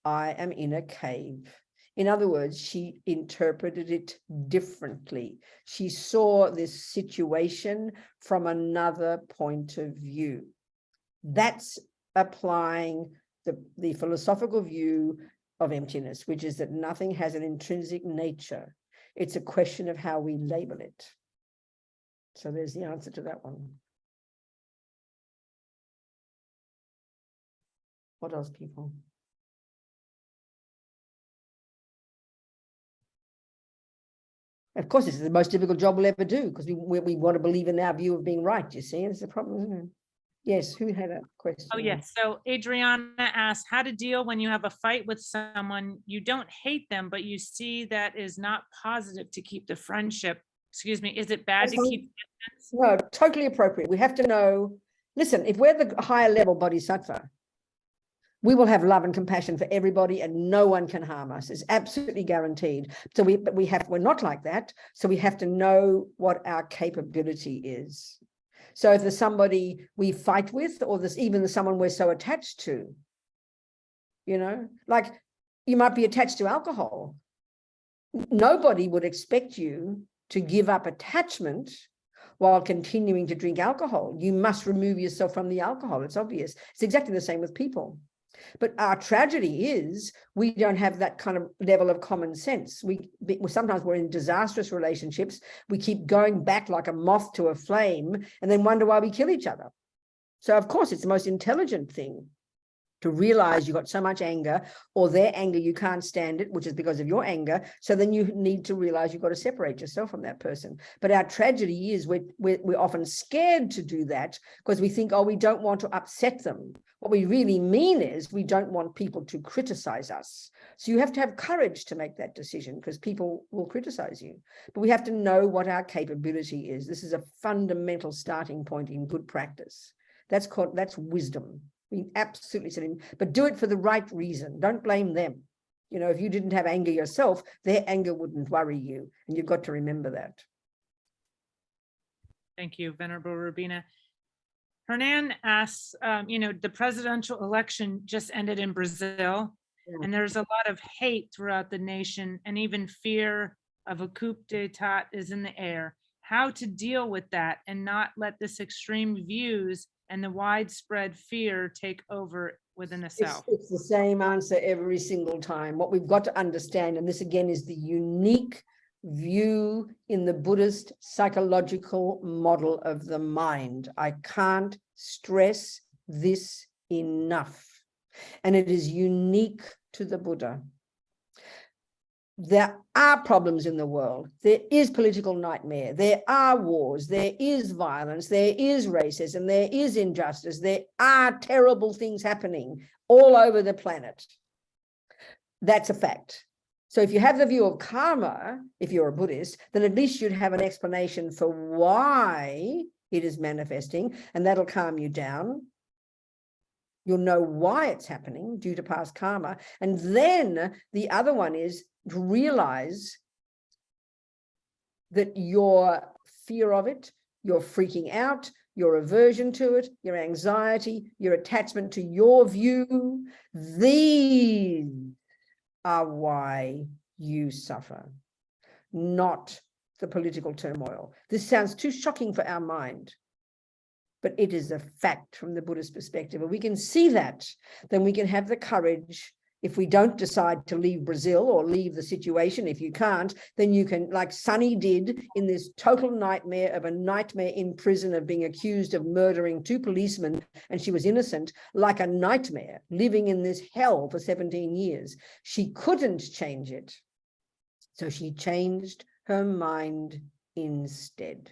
I am in a cave. In other words, she interpreted it differently. She saw this situation from another point of view. That's applying the philosophical view of emptiness, which is that nothing has an intrinsic nature. It's a question of how we label it. So there's the answer to that one. What else, people? Of course, it's the most difficult job we'll ever do, because we want to believe in our view of being right, you see? It's a problem, isn't it? Yes, who had a question? Oh, yes. So Adriana asked how to deal when you have a fight with someone. You don't hate them, but you see that is not positive to keep the friendship. Excuse me. Is it bad to keep distance? No, totally appropriate. We have to know, listen, if we're the higher level bodhisattva, we will have love and compassion for everybody, and no one can harm us. It's absolutely guaranteed. So we're not like that. So we have to know what our capability is. So if there's somebody we fight with, or there's even someone we're so attached to, you know, like you might be attached to alcohol. Nobody would expect you to give up attachment while continuing to drink alcohol. You must remove yourself from the alcohol. It's obvious. It's exactly the same with people. But our tragedy is we don't have that kind of level of common sense. Sometimes we're in disastrous relationships. We keep going back like a moth to a flame and then wonder why we kill each other. So of course, it's the most intelligent thing to realize you got so much anger, or their anger, you can't stand it, which is because of your anger. So then you need to realize you've got to separate yourself from that person. But our tragedy is we're often scared to do that because we think, oh, we don't want to upset them. What we really mean is we don't want people to criticize us. So you have to have courage to make that decision because people will criticize you. But we have to know what our capability is. This is a fundamental starting point in good practice. That's wisdom. We absolutely said, but do it for the right reason. Don't blame them. You know, if you didn't have anger yourself, their anger wouldn't worry you. And you've got to remember that. Thank you, Venerable Robina. Hernan asks, you know, the presidential election just ended in Brazil, and there's a lot of hate throughout the nation, and even fear of a coup d'etat is in the air. How to deal with that and not let this extreme views and the widespread fear take over within a South? It's the same answer every single time. What we've got to understand, and this again is the unique view in the Buddhist psychological model of the mind. I can't stress this enough. And it is unique to the Buddha. There are problems in the world. There is political nightmare. There are wars. There is violence. There is racism. There is injustice. There are terrible things happening all over the planet. That's a fact. So if you have the view of karma, if you're a Buddhist, then at least you'd have an explanation for why it is manifesting, and that'll calm you down. You'll know why it's happening due to past karma. And then the other one is to realize that your fear of it, your freaking out, your aversion to it, your anxiety, your attachment to your view, these are why you suffer, not the political turmoil. This sounds too shocking for our mind, but it is a fact from the Buddhist perspective. And we can see that, then we can have the courage. If we don't decide to leave Brazil or leave the situation, if you can't, then you can, like Sunny did in this total nightmare of a nightmare in prison of being accused of murdering 2 policemen, and she was innocent, like a nightmare, living in this hell for 17 years. She couldn't change it. So she changed her mind instead.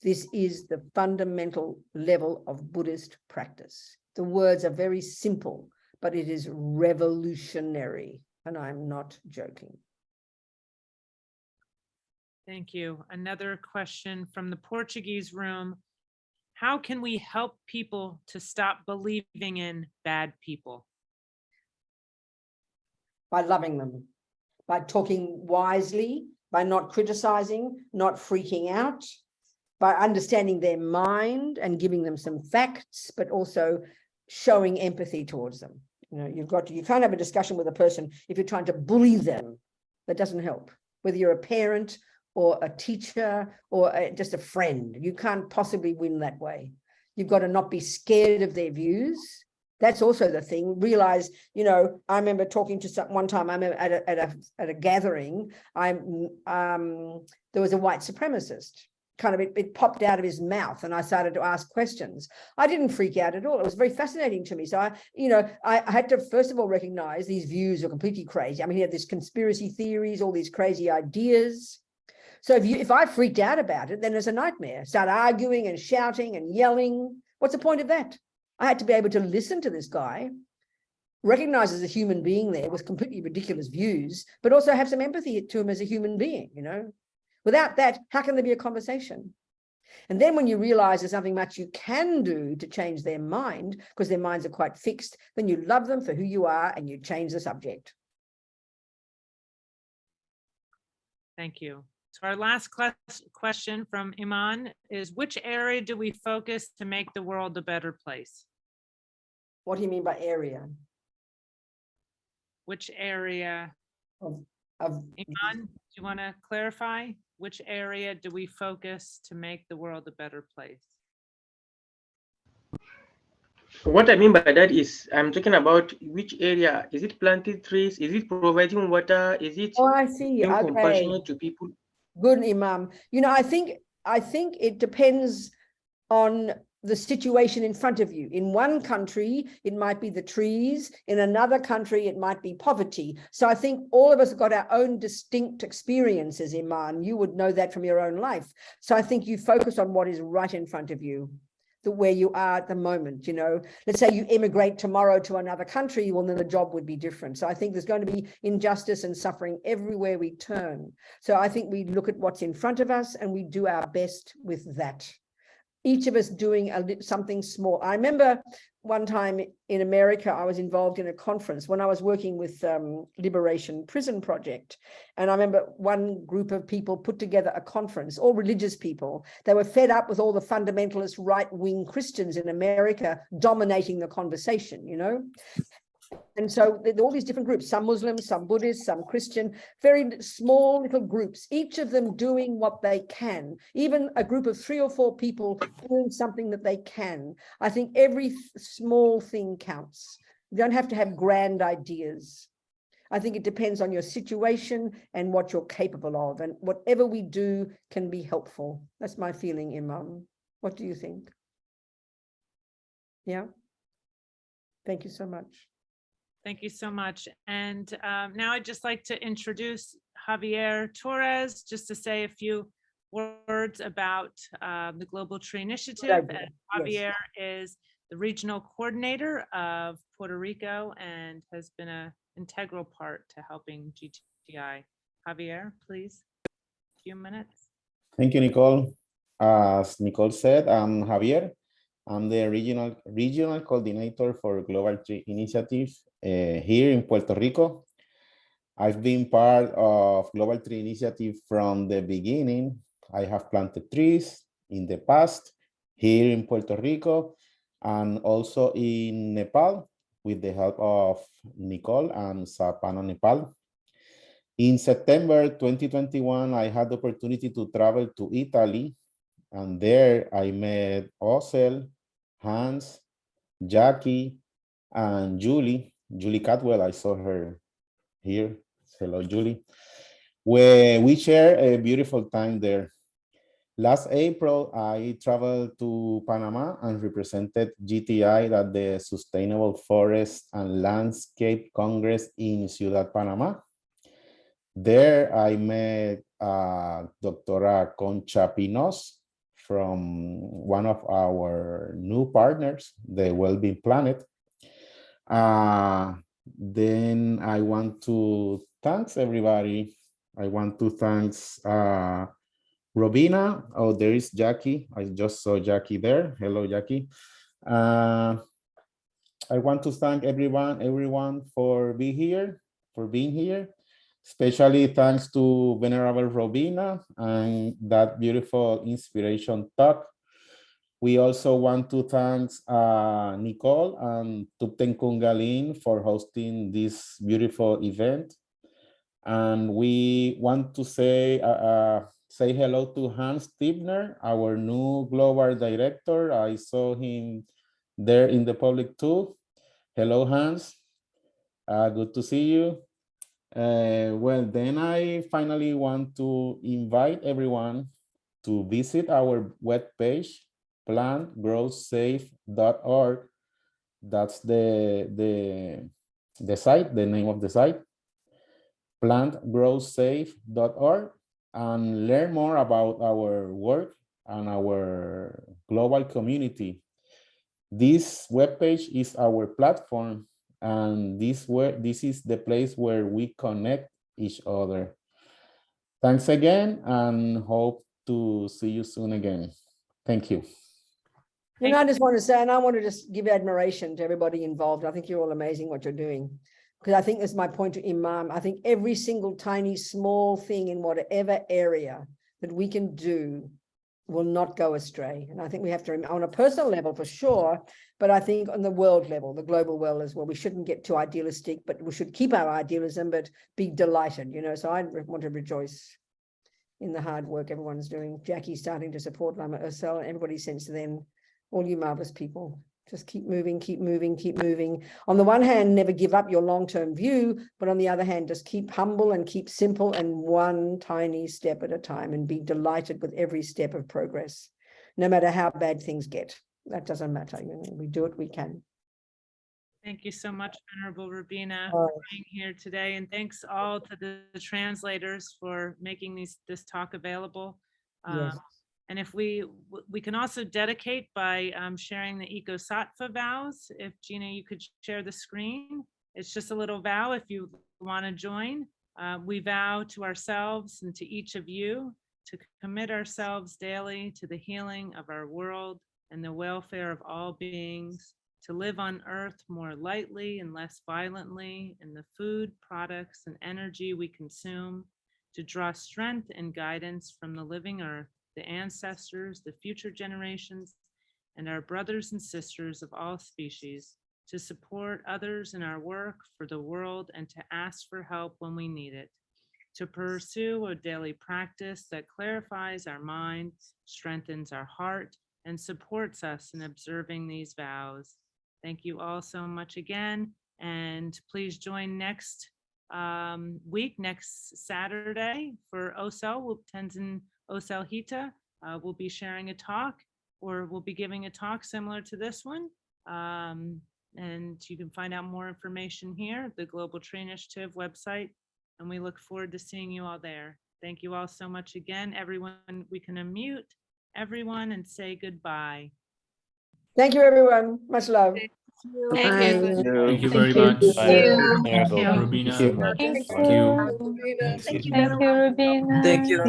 This is the fundamental level of Buddhist practice. The words are very simple, but it is revolutionary, and I'm not joking. Thank you. Another question from the Portuguese room. How can we help people to stop believing in bad people? By loving them, by talking wisely, by not criticizing, not freaking out, by understanding their mind and giving them some facts, but also showing empathy towards them. You know, you can't have a discussion with a person if you're trying to bully them. That doesn't help. Whether you're a parent or a teacher or just a friend, you can't possibly win that way. You've got to not be scared of their views. That's also the thing. Realize, you know, I remember talking to one time. I remember at a gathering. There was a white supremacist. Kind of it popped out of his mouth, and I started to ask questions. I didn't freak out at all. It was very fascinating to me. So I had to first of all recognize these views are completely crazy. I mean, he had these conspiracy theories, all these crazy ideas. So if I freaked out about it, then it's a nightmare. Start arguing and shouting and yelling. What's the point of that? I had to be able to listen to this guy, recognize as a human being there with completely ridiculous views, but also have some empathy to him as a human being, you know. Without that, how can there be a conversation? And then when you realize there's nothing much you can do to change their mind, because their minds are quite fixed, then you love them for who you are and you change the subject. Thank you. So our last question from Iman is, which area do we focus to make the world a better place? What do you mean by area? which area, of Iman, do you want to clarify? Which area do we focus to make the world a better place? What I mean by that is I'm talking about which area. Is it planting trees? Is it providing water? Is it Oh, I see. being Okay. compassionate to people? Good, Imam. You know, I think it depends on the situation in front of you. In one country, it might be the trees. In another country, it might be poverty. So I think all of us have got our own distinct experiences, Iman. You would know that from your own life. So I think you focus on what is right in front of you, where you are at the moment. You know, let's say you immigrate tomorrow to another country, well, then the job would be different. So I think there's going to be injustice and suffering everywhere we turn. So I think we look at what's in front of us and we do our best with that. Each of us doing something small. I remember one time in America, I was involved in a conference when I was working with Liberation Prison Project. And I remember one group of people put together a conference, all religious people. They were fed up with all the fundamentalist right-wing Christians in America dominating the conversation, you know? And so there are all these different groups, some Muslims, some Buddhists, some Christian, very small little groups, each of them doing what they can, even a group of 3 or 4 people doing something that they can. I think every small thing counts. You don't have to have grand ideas. I think it depends on your situation and what you're capable of, and whatever we do can be helpful. That's my feeling, Imam. What do you think? Yeah. Thank you so much. Thank you so much. And now I'd just like to introduce Javier Torres, just to say a few words about the Global Tree Initiative. And Javier is the regional coordinator of Puerto Rico and has been an integral part to helping GTI. Javier, please, a few minutes. Thank you, Nicole. As Nicole said, I'm Javier. I'm the regional coordinator for Global Tree Initiative here in Puerto Rico. I've been part of Global Tree Initiative from the beginning. I have planted trees in the past here in Puerto Rico and also in Nepal with the help of Nicole and Sapano Nepal. In September 2021, I had the opportunity to travel to Italy, and there I met Osel, Hans, Jackie, and Julie Catwell. I saw her here. Hello, Julie. Where we share a beautiful time there. Last April, I traveled to Panama and represented GTI at the Sustainable Forest and Landscape Congress in Ciudad Panama. There, I met Dra. Concha Pinos from one of our new partners, the Wellbeing Planet. Then I want to thank everybody. I want to thank Robina. Oh, there is Jackie. I just saw Jackie there. Hello, Jackie. I want to thank everyone for being here, Especially thanks to Venerable Robina and that beautiful inspiration talk. We also want to thank Nicole and Thubten Kunga Ling for hosting this beautiful event. And we want to say hello to Hans Tiebner, our new global director. I saw him there in the public too. Hello, Hans. Good to see you. Well, then I finally want to invite everyone to visit our webpage, PlantGrowSave.org. That's the site, the name of the site, PlantGrowSave.org, and learn more about our work and our global community. This webpage is our platform, and this is the place where we connect each other. Thanks again, and hope to see you soon again. Thank you. You know, I just want to say, and I want to just give admiration to everybody involved. I think you're all amazing what you're doing. Because I think that's my point to Imam. I think every single tiny small thing in whatever area that we can do will not go astray. And I think we have to, on a personal level for sure, but I think on the world level, the global world as well, we shouldn't get too idealistic, but we should keep our idealism, but be delighted, you know. So I want to rejoice in the hard work everyone's doing. Jackie's starting to support Lama Ursel, and everybody sends to them, all you marvelous people. Just keep moving, keep moving, keep moving. On the one hand, never give up your long-term view, but on the other hand, just keep humble and keep simple and one tiny step at a time, and be delighted with every step of progress, no matter how bad things get. That doesn't matter. You know, we do it, we can. Thank you so much, Venerable Robina, All for being here today. And thanks all to the translators for making this talk available. Yes. And if we can also dedicate by sharing the Eco Sattva vows. If Gina, you could share the screen. It's just a little vow if you want to join. We vow to ourselves and to each of you to commit ourselves daily to the healing of our world and the welfare of all beings, to live on earth more lightly and less violently in the food, products, and energy we consume, to draw strength and guidance from the living earth, the ancestors, the future generations, and our brothers and sisters of all species, to support others in our work for the world and to ask for help when we need it, to pursue a daily practice that clarifies our mind, strengthens our heart, and supports us in observing these vows. Thank you all so much again, and please join next week, next Saturday for Osel, Tenzin Osel Hita. We'll be sharing a talk, or we'll be giving a talk similar to this one. And you can find out more information here, the Global Tree Initiative website, and we look forward to seeing you all there. Thank you all so much again. Everyone, we can unmute everyone and say goodbye. Thank you, everyone. Much love. Thank you. Thank you very much. Thank you. Robina. Thank you. Thank you. Thank you, Robina. Thank you.